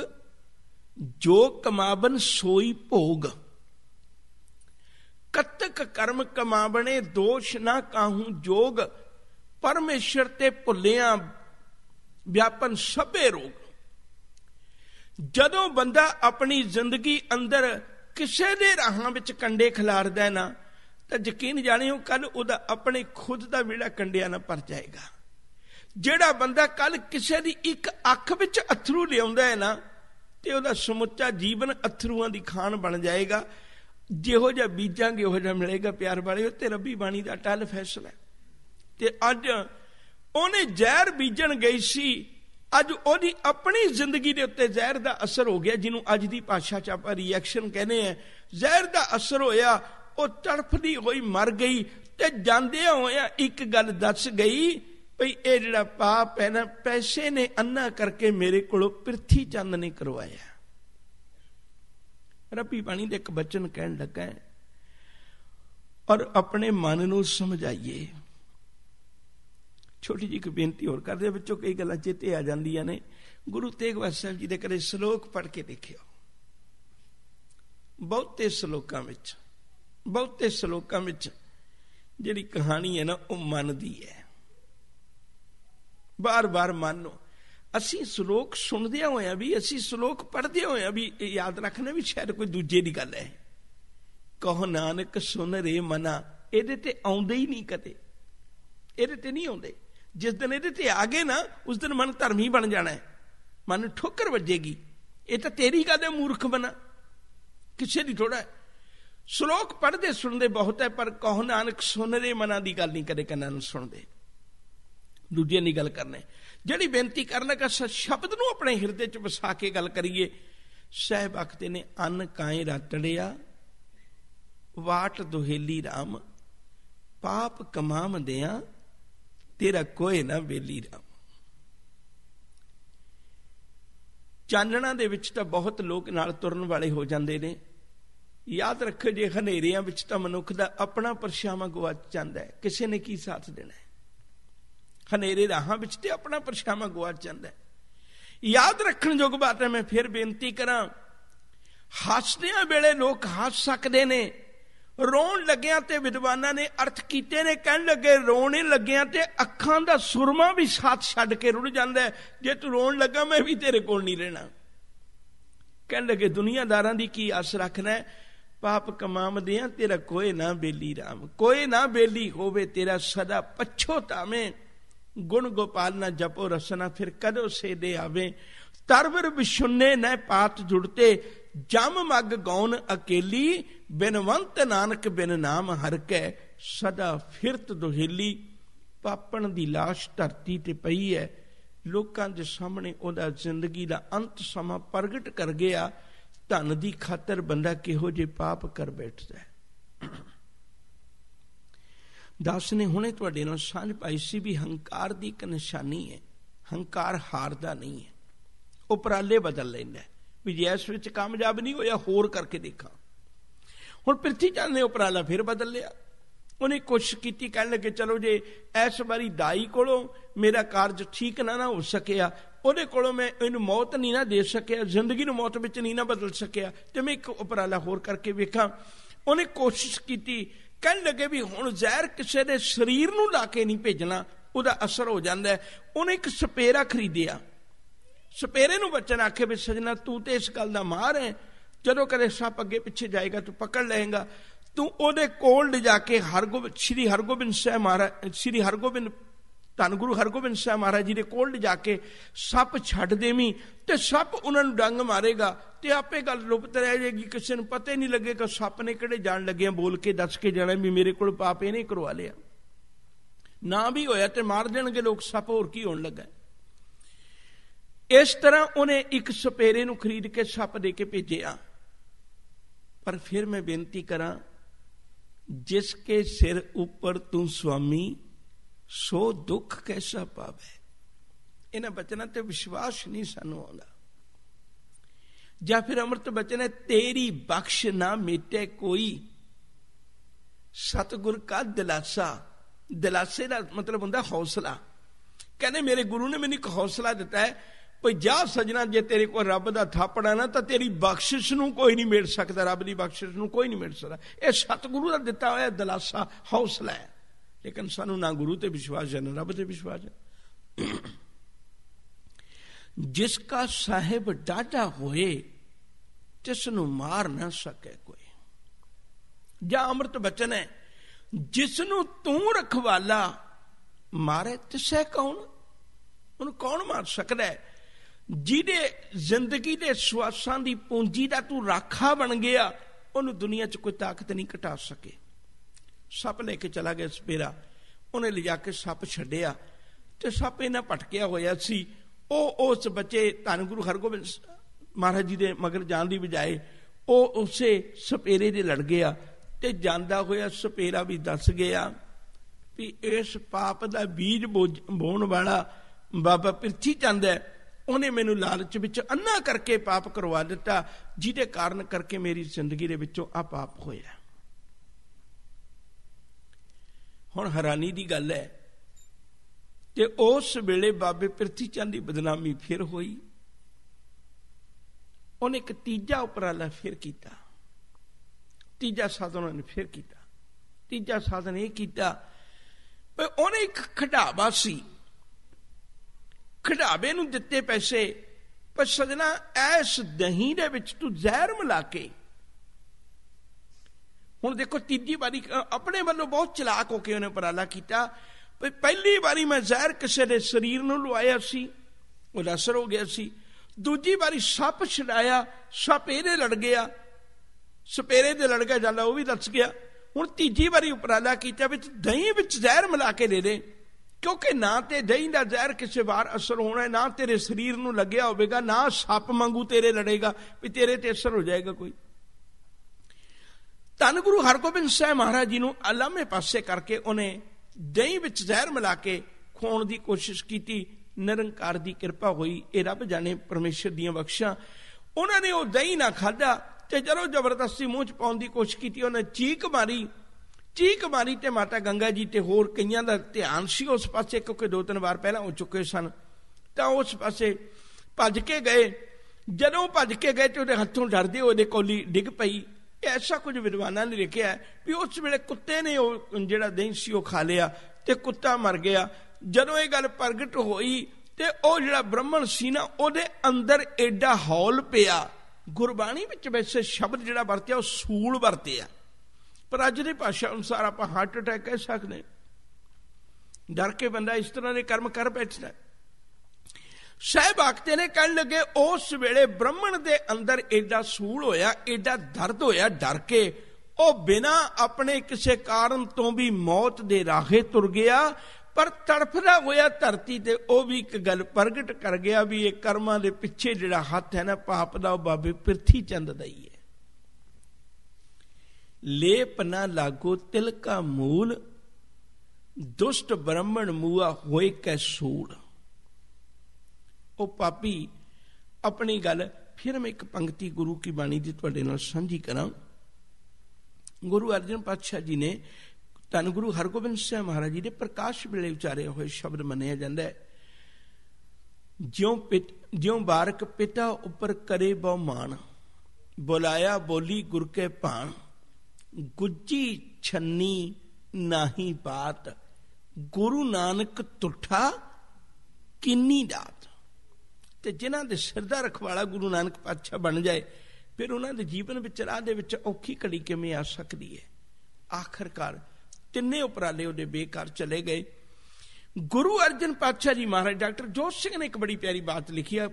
ਜੋ ਕਮਾਵਨ ਸੋਈ ਭੋਗ। ਕਤਕ ਕਰਮ ਕਮਾਵਣੇ, ਦੋਸ਼ ਨਾ ਕਾਹੂ ਜੋਗ। ਪਰਮੇਸ਼ਰ ਤੇ ਭੁੱਲਿਆ ਵਿਆਪਨ ਸਭੇ ਰੋਗ। ਜਦੋਂ ਬੰਦਾ ਆਪਣੀ ਜ਼ਿੰਦਗੀ ਅੰਦਰ ਕਿਸੇ ਦੇ ਰਾਹਾਂ ਵਿੱਚ ਕੰਡੇ ਖਿਲਾਰਦਾ ਨਾ, ਤਾਂ ਯਕੀਨ ਜਾਣਿਓ ਕੱਲ ਉਹਦਾ ਆਪਣੇ ਖੁਦ ਦਾ ਵਿਹੜਾ ਕੰਡਿਆਂ ਨਾਲ ਭਰ ਜਾਏਗਾ। ਜਿਹੜਾ ਬੰਦਾ ਕੱਲ ਕਿਸੇ ਦੀ ਇੱਕ ਅੱਖ ਵਿੱਚ ਅਥਰੂ ਲਿਆਉਂਦਾ ਹੈ ਨਾ, ਤੇ ਉਹਦਾ ਸਮੁੱਚਾ ਜੀਵਨ ਅਥਰੂਆਂ ਦੀ ਖਾਣ ਬਣ ਜਾਏਗਾ। ਜਿਹੋ ਜਿਹਾ ਬੀਜਾਂਗੇ ਉਹੋ ਜਿਹਾ ਮਿਲੇਗਾ। ਪਿਆਰ ਵਾਲਿਓ, ਤੇ ਰੱਬੀ ਬਾਣੀ ਦਾ ਅਟੱਲ ਫੈਸਲਾ। ਤੇ ਅੱਜ ਉਹਨੇ ਜ਼ਹਿਰ ਬੀਜਣ ਗਈ ਸੀ, ਅੱਜ ਉਹਦੀ ਆਪਣੀ ਜ਼ਿੰਦਗੀ ਦੇ ਉੱਤੇ ਜ਼ਹਿਰ ਦਾ ਅਸਰ ਹੋ ਗਿਆ, ਜਿਹਨੂੰ ਅੱਜ ਦੀ ਭਾਸ਼ਾ 'ਚ ਆਪਾਂ ਰਿਐਕਸ਼ਨ ਕਹਿੰਦੇ ਆ। ਜ਼ਹਿਰ ਦਾ ਅਸਰ ਹੋਇਆ, ਉਹ ਤੜਫਦੀ ਹੋਈ ਮਰ ਗਈ। ਤੇ ਜਾਂਦਿਆਂ ਹੋਇਆ ਇੱਕ ਗੱਲ ਦੱਸ ਗਈ, ਭਈ ਇਹ ਜਿਹੜਾ ਪਾਪ ਹੈ ਨਾ, ਪੈਸੇ ਨੇ ਅੰਨਾ ਕਰਕੇ ਮੇਰੇ ਕੋਲੋਂ ਪ੍ਰਿਥੀ ਚੰਦ ਨੇ ਕਰਵਾਇਆ। ਰੱਬੀ ਬਾਣੀ ਦੇ ਇੱਕ ਬਚਨ ਕਹਿਣ ਲੱਗਾ, ਔਰ ਆਪਣੇ ਮਨ ਨੂੰ ਸਮਝਾਈਏ। ਛੋਟੀ ਜਿਹੀ ਕੋਈ ਬੇਨਤੀ ਹੋਰ ਕਰਦੇ, ਵਿੱਚੋਂ ਕਈ ਗੱਲਾਂ ਚੇਤੇ ਆ ਜਾਂਦੀਆਂ ਨੇ। ਗੁਰੂ ਤੇਗ ਬਹਾਦਰ ਸਾਹਿਬ ਜੀ ਦੇ ਕਦੇ ਸ਼ਲੋਕ ਪੜ੍ਹ ਕੇ ਦੇਖਿਓ। ਬਹੁਤੇ ਸ਼ਲੋਕਾਂ ਵਿੱਚ ਜਿਹੜੀ ਕਹਾਣੀ ਹੈ ਨਾ, ਉਹ ਮਨ ਦੀ ਹੈ। ਬਾਰ-ਬਾਰ ਮਨ ਨੂੰ ਅਸੀਂ ਸ਼ਲੋਕ ਸੁਣਦਿਆਂ ਹੋਇਆ ਵੀ, ਅਸੀਂ ਸ਼ਲੋਕ ਪੜ੍ਹਦਿਆਂ ਹੋਇਆ ਵੀ ਯਾਦ ਰੱਖਣਾ ਵੀ ਸ਼ਾਇਦ ਕੋਈ ਦੂਜੇ ਦੀ ਗੱਲ ਹੈ। ਕਹੋ ਨਾਨਕ ਸੁਨ ਰੇ ਮਨਾ, ਇਹਦੇ ਤੇ ਆਉਂਦੇ ਹੀ ਨਹੀਂ ਕਦੇ, ਇਹਦੇ ਤੇ ਨਹੀਂ ਆਉਂਦੇ। ਜਿਸ ਦਿਨ ਇਹਦੇ ਤੇ ਆ ਗਏ ਨਾ, ਉਸ ਦਿਨ ਮਨ ਧਰਮੀ ਬਣ ਜਾਣਾ ਹੈ, ਮਨ ਠੋਕਰ ਵੱਜੇਗੀ। ਇਹ ਤਾਂ ਤੇਰੀ ਗੱਲ ਹੈ ਮੂਰਖ ਬਣਾ, ਕਿਸੇ ਦੀ ਥੋੜਾ। ਸ਼ਲੋਕ ਪੜ੍ਹਦੇ ਸੁਣਦੇ ਬਹੁਤ ਹੈ, ਪਰ ਕਹੋ ਨਾਨਕ ਸੁਨ ਰੇ ਮਨਾ ਦੀ ਗੱਲ ਨਹੀਂ ਕਦੇ ਕੰਨਾਂ ਨੂੰ ਸੁਣਦੇ। ਦੂਜਿਆਂ ਦੀ ਗੱਲ ਕਰਨਾ, ਜਿਹੜੀ ਬੇਨਤੀ ਕਰਨ ਲੱਗਾ ਸ਼ਬਦ ਨੂੰ ਆਪਣੇ ਹਿਰਦੇ 'ਚ ਵਸਾ ਕੇ ਗੱਲ ਕਰੀਏ। ਸਾਹਿਬ ਆਖਦੇ ਨੇ, ਅੰਨ ਕਾਏ ਰਾਤੜਿਆ ਵਾਟ ਦੁਹੇਲੀ ਰਾਮ, ਪਾਪ ਕਮਾਵਦਿਆਂ ਤੇਰਾ ਕੋਏ ਨਾ ਵੇਲੀ ਰਾਮ। ਚਾਨਣਾ ਦੇ ਵਿੱਚ ਤਾਂ ਬਹੁਤ ਲੋਕ ਨਾਲ ਤੁਰਨ ਵਾਲੇ ਹੋ ਜਾਂਦੇ ਨੇ, याद रखो जे हनेरियां विच तां मनुख दा अपना परछावां गवाच जांदा है, किसे ने की साथ देना है। हनेरे राहां विच ते अपना परछावां गवाच जांदा है। याद रखण जोग बात है, मैं फिर बेनती करां, हसदियां वेले लोग हस सकदे ने, रोण लग्गियां ते विद्वानां ने अर्थ कीते ने, कहण लगे रोने लग्गियां ते अखां दा सुरमा भी साथ छड्ड के रुड़ जांदा है, जे तू रोण लगा मैं भी तेरे कोल नहीं रहना। कहण लगे दुनियादारां दी की आस रखना है, पाप कमावदियां तेरा कोई ना बेली राम, कोई ना बेली होवे तेरा सदा पछोतावें, गुण गोपाल ना जपो रसना फिर कदों से दे आवे, तरवर बिशुन्ने न पात जुड़ते, जम मग गौन अकेली, बिनवंत नानक बिन नाम हर कै, सदा फिरत दुहेली। पापण दी लाश धरती ते पई है, लोकां दे सामने ओदा जिंदगी दा अंत समा प्रगट कर गया। धन दी खातर बंदा किहो जे पाप कर बैठदा है। दास ने हुणे तुहाडे नाल सांझ पाई सी भी हंकार दी इक निशानी है, हंकार हारदा नहीं है, उपराले बदल लैंदा है भी जे इस विच कामयाब नहीं होया होर करके देखा। हुण पृथ्वी चंद ने उपराला फिर बदल लिया, उन्हें कोशिश की, कहने लगे चलो जे इस बारी दाई कोलों मेरा कारज ठीक ना हो सकिया, ਉਹਦੇ ਕੋਲੋਂ मैं ਇਹਨੂੰ मौत नहीं ना दे सकिया, जिंदगी ਨੂੰ मौत ਵਿੱਚ नहीं ना बदल सकिया, तो मैं एक उपराला होर करके वेखां। ਉਹਨੇ कोशिश की, कहन लगे भी हुण ਜ਼ਹਿਰ ਕਿਸੇ ਦੇ शरीर ਨੂੰ ला के नहीं भेजना, ਉਹਦਾ असर हो जाता है। ਉਹਨੇ एक सपेरा खरीदिया, सपेरे ਨੂੰ बच्चन आखे भी सजना तू तो इस गल का मार है, ਜਦੋਂ कदे सप अगे पिछे जाएगा तू पकड़ लेगा, तू ਉਹਦੇ ਕੋਲ लिजा के श्री हरगोबिंद साहब महाराज, श्री हरगोबिंद धन गुरु हरगोबिंद साहब महाराज जी के कोल लिजा के सप छड्ड देवीं, ते सप उन्होंने डंग मारेगा ते आपे गल लुप्त रह जाएगी, किसी ने पता ही नहीं लगेगा सप ने किहड़े जान लगे बोल के दस के जाना भी मेरे कोल पाप इहने करवा लिया। ना भी होया ते मार देणगे लोग, सप होर की होण लगा। इस तरह उन्हें एक सपेरे नूं खरीद के सप दे के भेजिया। पर फिर मैं बेनती करां, जिसके सिर ऊपर तू स्वामी सो दुख कैसा पावे, इन्हां बचनां ते विश्वास नहीं सानू आउंदा। जां फिर अमृत बचन है, तेरी बख्श ना मेटे कोई, सतगुर का दिलासा। दिलासे का मतलब हुंदा हौसला। कहने मेरे गुरु ने मैनूं एक हौसला दिता है, भाई जा सजना जे तेरे को रब दा थापड़ा ना, तो तेरी बख्शिश नूं कोई नहीं मिल सकता, रब दी बख्शिश नूं कोई नहीं मिल सकता। यह सतगुरु का दिता होया दिलासा, हौसला है। लेकिन सानू ना गुरु ते विश्वास है ना रब ते विश्वास है। जिसका साहिब डाढ़ा होए तिसनू मार ना सके कोई। जा अमृत बचन है, जिसनू तू रखवाला मारे तिसै कौन, उन्हें कौन मार सकता है। जिहदे जिंदगी दे श्वासां दी पूंजी दा तू राखा बन गया, उन्हें दुनिया च कोई ताकत नहीं घटा सके। सप लेके चला गया सपेरा, उन्हें ले जाके सप छड्डिया, ते सप इन्ना भटकिया होया सी, उस बच्चे धन गुरु हरगोबिंद महाराज जी दे मगर जान दी बजाए उसे सपेरे दे लड़ गया, ते जांदा होया सपेरा भी दस गया भी इस पाप दा बीज बोण वाला बाबा पृथ्वी चंद है, उन्हें मैनू लालच विच अन्ना करके पाप करवा दिता, जिहदे कारण करके मेरी जिंदगी दे विचों आ पाप होया। हुण हैरानी की गल है कि उस वेले बाबे पृथ्वी चंद की बदनामी फिर हुई। उन्हें एक तीजा उपराला फिर किया, तीजा साधन उन्हें फिर किया। तीजा साधन यह किया, उन्हें एक खिडावा सी, खिडावे नूं दिते पैसे, पर सजना इस दही दे विच तू जहर मिला के। हुण देखो तीजी बारी अपने वालों बहुत चलाक होकर उन्हें उपराला किया, पहली बारी मैं जहर किसी के शरीर नूं लवाया सी, उहदा असर हो गया सी। दूजी बारी सप छड़ाया, सप इहदे लड़ गया, सपेरे दे लड़ गया, जाला वह भी दस गया। हुण तीजी बारी उपराला किया भी दही विच जहर मिला के दे दे, क्योंकि ना तो दही का जहर किसी बार असर होना है, ना तेरे शरीर नूं लग्या होवेगा, ना सप वांगू तेरे लड़ेगा भी तेरे ते असर हो जाएगा कोई। धन गुरु हरगोबिंद साहब महाराज जी नूं अलामे पासे करके उन्हें दही विच जहर मिला के खोण की कोशिश की। निरंकार की कृपा हुई, ये रब जाने परमेश्वर दियां बख्शां। उन्होंने वो दही ना खाधा ਤੇ ਜਦੋਂ ਜ਼ਬਰਦਸਤੀ ਮੂੰਹ 'ਚ ਪਾਉਣ ਦੀ ਕੋਸ਼ਿਸ਼ ਕੀਤੀ, ਉਹਨੇ ਚੀਕ ਮਾਰੀ ਤੇ ਮਾਤਾ ਗੰਗਾ ਜੀ ਤੇ ਹੋਰ ਕਈਆਂ ਦਾ ਧਿਆਨ ਸੀ ਉਸ ਪਾਸੇ, ਕਿਉਂਕਿ 2-3 ਵਾਰ ਪਹਿਲਾਂ ਹੋ ਚੁੱਕੇ ਸਨ, ਤਾਂ ਉਸ ਪਾਸੇ ਭੱਜ ਕੇ ਗਏ। ਜਦੋਂ ਭੱਜ ਕੇ ਗਏ ਤੇ ਉਹਦੇ ਹੱਥੋਂ ਡਰਦੇ ਉਹਦੇ ਕੋਲੀ ਡਿੱਗ ਪਈ। ਐਸਾ ਕੁਝ ਵਿਦਵਾਨਾਂ ਨੇ ਲਿਖਿਆ ਵੀ ਉਸ ਵੇਲੇ ਕੁੱਤੇ ਨੇ ਉਹ ਜਿਹੜਾ ਦਹੀਂ ਸੀ ਉਹ ਖਾ ਲਿਆ ਤੇ ਕੁੱਤਾ ਮਰ ਗਿਆ। ਜਦੋਂ ਇਹ ਗੱਲ ਪ੍ਰਗਟ ਹੋਈ ਤੇ ਉਹ ਜਿਹੜਾ ਬ੍ਰਾਹਮਣ ਸੀ ਨਾ, ਉਹਦੇ ਅੰਦਰ ਐਡਾ ਹੌਲ ਪਿਆ। ਗੁਰਬਾਣੀ ਵਿੱਚ ਵੈਸੇ ਸ਼ਬਦ ਜਿਹੜਾ ਵਰਤਿਆ ਉਹ ਸੂਲ ਵਰਤਿਆ, ਪਰ ਅੱਜ ਦੀ ਭਾਸ਼ਾ ਅਨੁਸਾਰ ਆਪਾਂ ਹਾਰਟ ਅਟੈਕ ਕਹਿ ਸਕਦੇ। ਡਰ ਕੇ ਬੰਦਾ ਇਸ ਤਰ੍ਹਾਂ ਦੇ ਕਰਮ ਕਰ ਬੈਠਦਾ। ਸਾਹਿਬ ਆਖਦੇ ਨੇ, ਕਹਿਣ ਲੱਗੇ ਉਸ ਵੇਲੇ ਬ੍ਰਾਹਮਣ ਦੇ ਅੰਦਰ ਐਡਾ ਸੂਲ ਹੋਇਆ, ਐਡਾ ਦਰਦ ਹੋਇਆ, ਡਰ ਕੇ ਉਹ ਬਿਨਾਂ ਆਪਣੇ ਕਿਸੇ ਕਾਰਨ ਤੋਂ ਵੀ ਮੌਤ ਦੇ ਰਾਹੇ ਤੁਰ ਗਿਆ। ਪਰ ਤੜਫਦਾ ਹੋਇਆ ਧਰਤੀ ਤੇ ਉਹ ਵੀ ਇੱਕ ਗੱਲ ਪ੍ਰਗਟ ਕਰ ਗਿਆ ਵੀ ਇਹ ਕਰਮਾਂ ਦੇ ਪਿੱਛੇ ਜਿਹੜਾ ਹੱਥ ਹੈ ਨਾ ਪਾਪ ਦਾ, ਉਹ ਬਾਬੇ ਪ੍ਰਿਥੀ ਚੰਦ ਦਾ ਹੀ ਹੈ। ਲੇਪ ਨਾ ਲਾਗੋ ਤਿਲਕਾ ਮੂਲ, ਦੁਸ਼ਟ ਬ੍ਰਾਹਮਣ ਮੂਆ ਹੋਏ ਕੈ ਸੂਲ। ਉਹ ਪਾਪੀ ਆਪਣੀ ਗੱਲ ਫਿਰ ਮੈਂ ਇੱਕ ਪੰਕਤੀ ਗੁਰੂ ਕੀ ਬਾਣੀ ਦੀ ਤੁਹਾਡੇ ਨਾਲ ਸਾਂਝੀ ਕਰਾਂ। ਗੁਰੂ ਅਰਜਨ ਪਾਤਸ਼ਾਹ ਜੀ ਨੇ ਧੰਨ ਗੁਰੂ ਹਰਗੋਬਿੰਦ ਸਾਹਿਬ ਮਹਾਰਾਜ ਜੀ ਦੇ ਪ੍ਰਕਾਸ਼ ਵੇਲੇ ਉਚਾਰੇ ਹੋਏ ਸ਼ਬਦ ਮੰਨਿਆ ਜਾਂਦਾ ਹੈ, ਜਿਉਂ ਬਾਰਕ ਪਿਤਾ ਉੱਪਰ ਕਰੇ ਬਹੁ ਮਾਣ, ਬੁਲਾਇਆ ਬੋਲੀ ਗੁਰ ਕੇ ਭਾਣ, ਗੁੱਜੀ ਛੰਨੀ ਨਾਹੀ ਬਾਤ, ਗੁਰੂ ਨਾਨਕ ਤੁਠਾ ਕਿੰਨੀ ਦਾਤ। ਤੇ ਜਿਨ੍ਹਾਂ ਦੇ ਸਿਰ ਦਾ ਰਖਵਾਲਾ ਗੁਰੂ ਨਾਨਕ ਪਾਤਸ਼ਾਹ ਬਣ ਜਾਏ, ਫਿਰ ਉਹਨਾਂ ਦੇ ਜੀਵਨ ਵਿੱਚ ਰਾਹ ਦੇ ਵਿੱਚ ਔਖੀ ਘੜੀ ਕਿਵੇਂ ਆ ਸਕਦੀ ਹੈ। ਆਖਰਕਾਰ ਤਿੰਨੇ ਉਪਰਾਲੇ ਉਹਦੇ ਬੇਕਾਰ ਚਲੇ ਗਏ। ਗੁਰੂ ਅਰਜਨ ਪਾਤਸ਼ਾਹ ਜੀ ਮਹਾਰਾਜ, ਡਾਕਟਰ ਜੋਤ ਸਿੰਘ ਨੇ ਇੱਕ ਬੜੀ ਪਿਆਰੀ ਬਾਤ ਲਿਖੀ ਹੈ,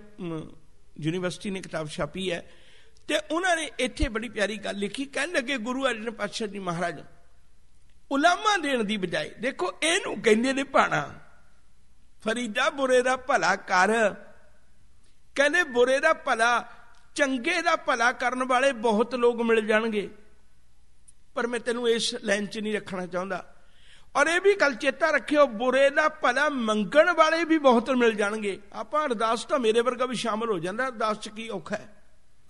ਯੂਨੀਵਰਸਿਟੀ ਨੇ ਕਿਤਾਬ ਛਾਪੀ ਹੈ, ਤੇ ਉਹਨਾਂ ਨੇ ਇੱਥੇ ਬੜੀ ਪਿਆਰੀ ਗੱਲ ਲਿਖੀ। ਕਹਿਣ ਲੱਗੇ ਗੁਰੂ ਅਰਜਨ ਪਾਤਸ਼ਾਹ ਜੀ ਮਹਾਰਾਜ ਉਲਾਮਾ ਦੇਣ ਦੀ ਬਜਾਏ, ਦੇਖੋ ਇਹਨੂੰ ਕਹਿੰਦੇ ਨੇ ਭਾਣਾ, ਫਰੀਦਾ ਬੁਰੇ ਦਾ ਭਲਾ ਕਰ। ਕਹਿੰਦੇ ਬੁਰੇ ਦਾ ਭਲਾ, ਚੰਗੇ ਦਾ ਭਲਾ ਕਰਨ ਵਾਲੇ ਬਹੁਤ ਲੋਕ ਮਿਲ ਜਾਣਗੇ, ਪਰ ਮੈਂ ਤੈਨੂੰ ਇਸ ਲਾਈਨ 'ਚ ਨਹੀਂ ਰੱਖਣਾ ਚਾਹੁੰਦਾ। ਔਰ ਇਹ ਵੀ ਗੱਲ ਚੇਤਾ ਰੱਖਿਓ, ਬੁਰੇ ਦਾ ਭਲਾ ਮੰਗਣ ਵਾਲੇ ਵੀ ਬਹੁਤ ਮਿਲ ਜਾਣਗੇ। ਆਪਾਂ ਅਰਦਾਸ ਤਾਂ ਮੇਰੇ ਵਰਗਾ ਵੀ ਸ਼ਾਮਲ ਹੋ ਜਾਂਦਾ, ਅਰਦਾਸ 'ਚ ਕੀ ਔਖਾ ਹੈ।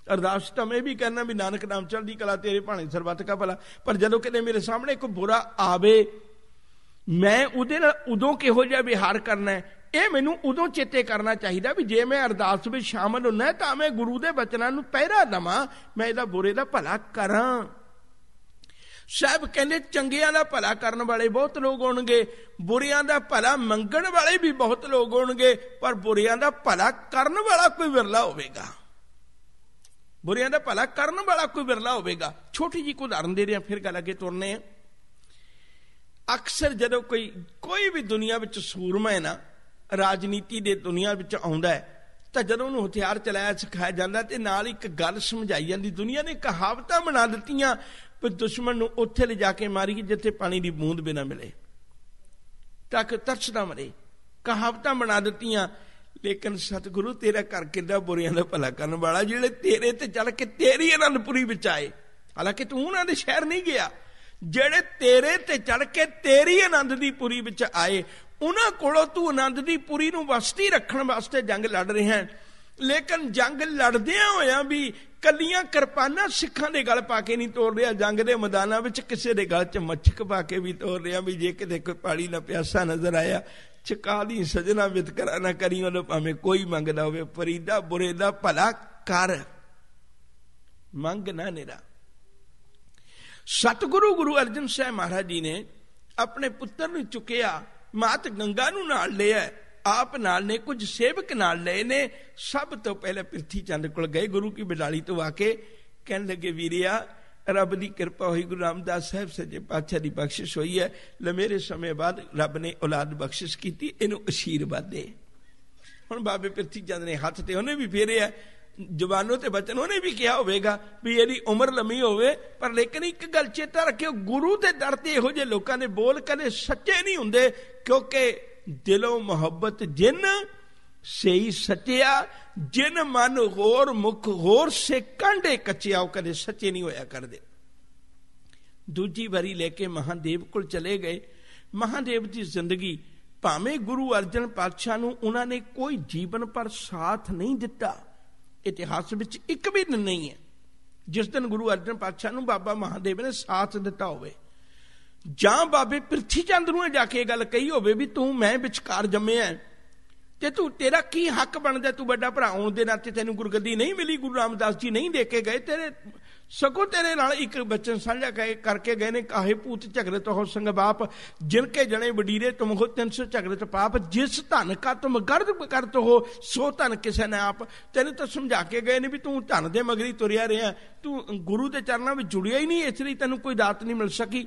ਅਰਦਾਸ ਤਾਂ ਮੈਂ ਵੀ ਕਹਿਣਾ ਵੀ ਨਾਨਕ ਨਾਮ ਚੜ੍ਹਦੀ ਕਲਾ ਤੇਰੇ ਭਾਣੇ ਸਰਬੱਤ ਕਾ ਭਲਾ, ਪਰ ਜਦੋਂ ਕਿਤੇ ਮੇਰੇ ਸਾਹਮਣੇ ਕੋਈ ਬੁਰਾ ਆਵੇ, ਮੈਂ ਉਹਦੇ ਨਾਲ ਉਦੋਂ ਕਿਹੋ ਜਿਹਾ ਵਿਹਾਰ ਕਰਨਾ ਹੈ, ਇਹ ਮੈਨੂੰ ਉਦੋਂ ਚੇਤੇ ਕਰਨਾ ਚਾਹੀਦਾ ਵੀ ਜੇ ਮੈਂ ਅਰਦਾਸ ਵਿੱਚ ਸ਼ਾਮਲ ਹੁੰਦਾ ਤਾਂ ਮੈਂ ਗੁਰੂ ਦੇ ਬਚਨਾਂ ਨੂੰ ਪਹਿਰਾ ਦੇਵਾਂ, ਮੈਂ ਇਹਦਾ ਬੁਰੇ ਦਾ ਭਲਾ ਕਰਾਂ। ਸਾਹਿਬ ਕਹਿੰਦੇ ਚੰਗਿਆਂ ਦਾ ਭਲਾ ਕਰਨ ਵਾਲੇ ਬਹੁਤ ਲੋਕ ਹੋਣਗੇ, ਬੁਰਿਆਂ ਦਾ ਭਲਾ ਮੰਗਣ ਵਾਲੇ ਵੀ ਬਹੁਤ ਲੋਕ ਹੋਣਗੇ, ਪਰ ਬੁਰਿਆਂ ਦਾ ਭਲਾ ਕਰਨ ਵਾਲਾ ਕੋਈ ਵਿਰਲਾ ਹੋਵੇਗਾ। ਬੁਰਿਆਂ ਦਾ ਭਲਾ ਕਰਨ ਵਾਲਾ ਕੋਈ ਵਿਰਲਾ ਹੋਵੇਗਾ। ਛੋਟੀ ਜਿਹੀ ਉਦਾਹਰਨ ਦੇ ਰਿਹਾ, ਫਿਰ ਗੱਲ ਅੱਗੇ ਤੁਰਨੇ ਆ। ਅਕਸਰ ਜਦੋਂ ਕੋਈ ਵੀ ਦੁਨੀਆ ਵਿੱਚ ਸੂਰਮਾ ਹੈ ਨਾ, ਰਾਜਨੀਤੀ ਦੇ ਦੁਨੀਆ ਵਿੱਚ ਆਉਂਦਾ ਹੈ, ਤਾਂ ਜਦੋਂ ਉਹਨੂੰ ਹਥਿਆਰ ਚਲਾਇਆ ਸਿਖਾਇਆ ਜਾਂਦਾ ਤੇ ਨਾਲ ਇੱਕ ਗੱਲ ਸਮਝਾਈ ਜਾਂਦੀ। ਦੁਨੀਆ ਨੇ ਕਹਾਵਤਾਂ ਬਣਾ ਦਿੱਤੀਆਂ ਵੀ ਦੁਸ਼ਮਣ ਨੂੰ ਉੱਥੇ ਲਿਜਾ ਕੇ ਮਾਰੀਏ ਜਿੱਥੇ ਪਾਣੀ ਦੀ ਬੂੰਦ ਬਿਨਾ ਮਿਲੇ, ਤਾਂ ਕਿ ਤਰਸਦਾ ਮਰੇ। ਕਹਾਵਤਾਂ ਬਣਾ ਦਿੱਤੀਆਂ। ਲੇਕਿਨ ਸਤਿਗੁਰੂ ਤੇਰਾ ਘਰ ਕਿੱਡਾ ਬੁਰਿਆਂ ਦਾ ਭਲਾ ਕਰਨ ਵਾਲਾ, ਜਿਹੜੇ ਤੇਰੇ ਤੇ ਚੱਲ ਕੇ ਤੇਰੀ ਆਨੰਦਪੁਰੀ ਵਿੱਚ ਆਏ। ਹਾਲਾਂਕਿ ਤੂੰ ਉਹਨਾਂ ਦੇ ਸ਼ਹਿਰ ਨਹੀਂ ਗਿਆ, ਜਿਹੜੇ ਤੇਰੇ ਤੇ ਚੜ ਕੇ ਤੇਰੀ ਆਨੰਦ ਦੀ ਪੁਰੀ ਵਿੱਚ ਆਏ, ਉਹਨਾਂ ਕੋਲੋਂ ਤੂੰ ਆਨੰਦ ਦੀ ਪੁਰੀ ਨੂੰ ਵਸਦੀ ਰੱਖਣ ਵਾਸਤੇ ਜੰਗ ਲੜ ਰਿਹਾ ਹੈ। ਲੇਕਿਨ ਜੰਗ ਲੜਦਿਆਂ ਹੋਇਆਂ ਵੀ ਕੱਲੀਆਂ ਕਿਰਪਾਨਾਂ ਸਿੱਖਾਂ ਦੇ ਗਲ ਪਾ ਕੇ ਨਹੀਂ ਤੋੜ ਰਿਹਾ, ਜੰਗ ਦੇ ਮੈਦਾਨਾਂ ਵਿੱਚ ਕਿਸੇ ਦੇ ਗਲ 'ਚ ਮੱਛਕ ਪਾ ਕੇ ਵੀ ਤੋੜ ਰਿਹਾ ਵੀ ਜੇ ਕਿਤੇ ਕੋਈ ਪਾਣੀ ਨਾ ਪਿਆਸਾ ਨਜ਼ਰ ਆਇਆ, ਚਕਾ ਦੀ ਸਜਣਾ ਵਿਤਕਰਾ ਨਾ ਕਰੀ, ਉਹਨੂੰ ਭਾਵੇਂ ਕੋਈ ਮੰਗਦਾ ਹੋਵੇ। ਫਰੀਦਾ ਬੁਰੇ ਦਾ ਭਲਾ ਕਰ, ਮੰਗ ਨਾ ਨਿਰਾ। ਸਤਿਗੁਰੂ ਗੁਰੂ ਅਰਜਨ ਸਾਹਿਬ ਮਹਾਰਾਜ ਜੀ ਨੇ ਆਪਣੇ ਪੁੱਤਰ ਨੂੰ ਚੁੱਕਿਆ, ਮਾਤ ਗੰਗਾ ਨੂੰ ਨਾਲ ਲਿਆ, ਆਪ ਨਾਲ ਨੇ, ਕੁਝ ਸੇਵਕ ਨਾਲ ਲਏ ਨੇ। ਸਭ ਤੋਂ ਪਹਿਲੇ ਪ੍ਰਿਥੀ ਚੰਦ ਕੋਲ ਗਏ, ਗੁਰੂ ਕੀ ਬਿਲਾਲੀ ਤੋਂ ਆ ਕੇ ਕਹਿਣ ਲੱਗੇ, ਵੀਰਿਆ ਰੱਬ ਦੀ ਕਿਰਪਾ ਹੋਈ, ਗੁਰੂ ਰਾਮਦਾਸ ਸਾਹਿਬ ਸੱਚੇ ਪਾਤਸ਼ਾਹ ਦੀ ਬਖਸ਼ਿਸ਼ ਹੋਈ ਹੈ, ਲੰਮੇਰੇ ਸਮੇਂ ਬਾਅਦ ਰੱਬ ਨੇ ਔਲਾਦ ਬਖਸ਼ਿਸ਼ ਕੀਤੀ, ਇਹਨੂੰ ਅਸ਼ੀਰਵਾਦ ਦੇ। ਹੁਣ ਬਾਬੇ ਪ੍ਰਿਥੀ ਚੰਦ ਨੇ ਹੱਥ ਤੇ ਉਹਨੇ ਵੀ ਫੇਰਿਆ, ਜ਼ੁਬਾਨੋਂ ਤੇ ਬਚਨ ਉਹਨੇ ਵੀ ਕਿਹਾ ਹੋਵੇਗਾ ਵੀ ਇਹਦੀ ਉਮਰ ਲੰਮੀ ਹੋਵੇ, ਪਰ ਲੇਕਿਨ ਇੱਕ ਗੱਲ ਚੇਤਾ ਰੱਖਿਓ, ਗੁਰੂ ਦੇ ਦਰ ਤੇ ਇਹੋ ਜਿਹੇ ਲੋਕਾਂ ਦੇ ਬੋਲ ਕਦੇ ਸੱਚੇ ਨਹੀਂ ਹੁੰਦੇ, ਕਿਉਂਕਿ ਦਿਲੋਂ ਮੁਹੱਬਤ ਜਿਨ ਸਹੀ ਸੱਚਿਆ, ਜਿਨ ਮਨ ਹੋਰ ਮੁਖ ਹੋਰ ਸੇ ਕਾਂਡੇ ਕੱਚਿਆ, ਉਹ ਕਦੇ ਸੱਚੇ ਨਹੀਂ ਹੋਇਆ ਕਰਦੇ। ਦੂਜੀ ਵਾਰੀ ਲੈ ਕੇ ਮਹਾਦੇਵ ਕੋਲ ਚਲੇ ਗਏ। ਮਹਾਦੇਵ ਦੀ ਜ਼ਿੰਦਗੀ, ਭਾਵੇਂ ਗੁਰੂ ਅਰਜਨ ਪਾਤਸ਼ਾਹ ਨੂੰ ਉਹਨਾਂ ਨੇ ਕੋਈ ਜੀਵਨ ਪਰ ਸਾਥ ਨਹੀਂ ਦਿੱਤਾ, ਇਤਿਹਾਸ ਵਿੱਚ ਇੱਕ ਵੀ ਦਿਨ ਨਹੀਂ ਹੈ जिस दिन गुरु अर्जन पातशाह नूं बाबा महादेव ने साथ दिता होवे, जां बाबे पिरथी चंद नूं जाके गल कही होवे भी तू मैं विचकार जम्मिया ते तू तेरा की हक बनदा, तू बड़ा भरा होण दे नाते तैनूं गुरगद्दी नहीं मिली, गुरु रामदास जी नहीं दे के गए, तेरे सगों तेरे नाल एक बचन साझा करके गए ने, काहे पूत झगड़े तो हो संग बाप, जिनके जने वडीरे तुम हो 300 झगड़े तो पाप, जिस धन का तुम गर्द करत हो सो धन किसे ने आप। तेन तो समझा के गए ने भी तू धन दे मगरी तुरिया रहा, तू गुरु के चरणों में जुड़िया ही नहीं, इसलिए तेन कोई दात नहीं मिल सकी।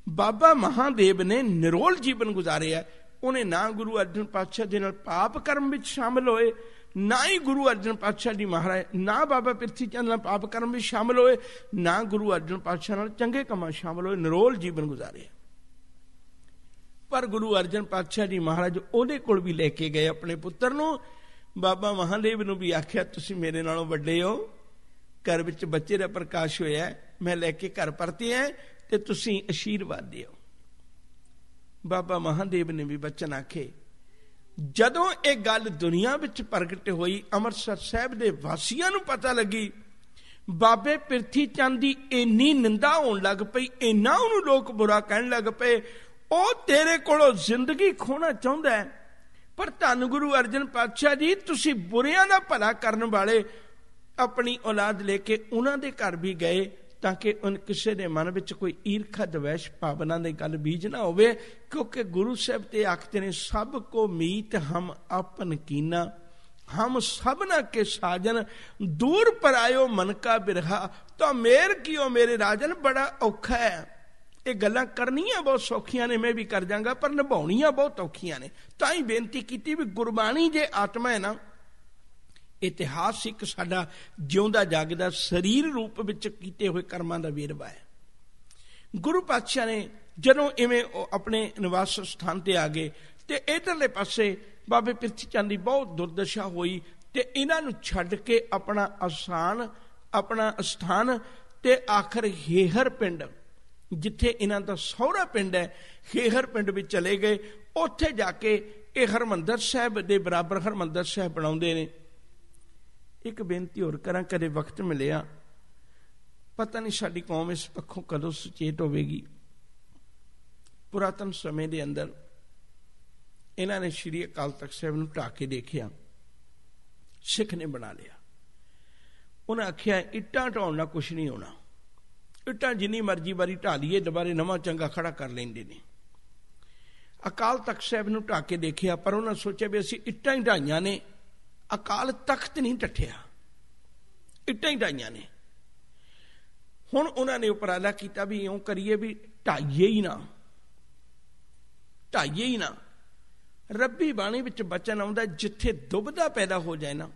बाबा महादेव ने निरोल जीवन गुजारिया, उन्हें ना गुरु अर्जन पातशाह दे नाल पाप कर्म में शामिल होए, ना ही गुरु अर्जन पातशाह जी महाराज, ना बाबा पिरथी चंद नाल पाप कर्म में शामिल होए, ना गुरु अर्जन पातशाह नाल चंगे कामां शामिल होए, निरोल जीवन गुजारे। पर गुरु अर्जन पातशाह जी महाराज ओहदे कोल भी लेके गए अपने पुत्र नूं, बाबा महादेव नूं भी आख्या तुसीं मेरे नालों वड्डे हो, घर विच बच्चे दा प्रकाश होया, मैं लैके घर परतिया ते तुसीं आशीर्वाद दिओ। बाबा महादेव ने भी बचन आखे। जदों ये गल दुनिया विच प्रगट हुई, अमृतसर साहब के वासियों नूं पता लगी, बाबे पिरथी चंद की इन्नी निंदा होण लग पई, इन्ना उहनूं लोग बुरा कहण लग पे, ओ तेरे कोलों जिंदगी खोना चाहुंदा है। पर धन गुरु अर्जन पातशाह जी, तुसीं बुरियां दा भला करन वाले अपनी औलाद लेके उन्हां दे घर भी गए, ताकि उन किसी के मन में कोई ईर्खा द्वेष भावना की गल बीज ना होवे, क्योंकि गुरु साहब ते आखते ने सब को मीत हम अपन कीना, हम सबना के साजन, दूर पर आयो मन का बिरहा, तो मेर कियो मेरे राजन, बड़ा औखा है। ये गल्लां करनियां बहुत सौखियां ने, मैं भी कर जांगा, पर निभाउणियां बहुत औखियां ने। तां ही बेनती की भी गुरबाणी जे आत्मा है ना, इतिहास एक साडा जिउंदा जागदा शरीर रूप विच कीते हुए कर्मां दा वेरवा है। गुरु पातशाह ने जदों इवें अपने निवास स्थान ते आ गए ते इधरले पासे बाबे पिरथी चंद दी बहुत दुर्दशा हुई, ते इन्हां नूं छड्ड के अपना स्थान ते आखिर हेहर पिंड, जिथे इन्हां दा सौरा पिंड है, हेहर पिंड विच चले गए। उत्थे जाके ये हरमंदर साहब दे बराबर हरमंदर साहब बनाउंदे ने। एक बेनती होर करा, कदे वक्त मिलिया, पता नहीं साडी कौम इस पक्षों कदों सुचेत होवेगी। पुरातन समय के अंदर इन्हां ने श्री अकाल तख्त साहिब नूं ढा के देखिया, सिख ने बना लिया। उन्हें आख्या इट्टां ढाउण नाल कुछ नहीं होना, इट्टां जिन्नी मर्जी वारी ढा लीए दुबारे नवां चंगा खड़ा कर लेंदे ने। अकाल तख्त साहिब नूं ढा के देखिया, पर उन्हें सोचा भी असीं इट्टां ही ढाईआं ने, अकाल तख्त नहीं टठिया, इट्टां ही ढाईआं ने। हुण उन्होंने उपराला किया भी इउं करिए भी ढाईए ही ना, ढाईए ही ना। रब्बी बाणी विच बचन आउंदा, जिथे दुबदा पैदा हो जाए ना,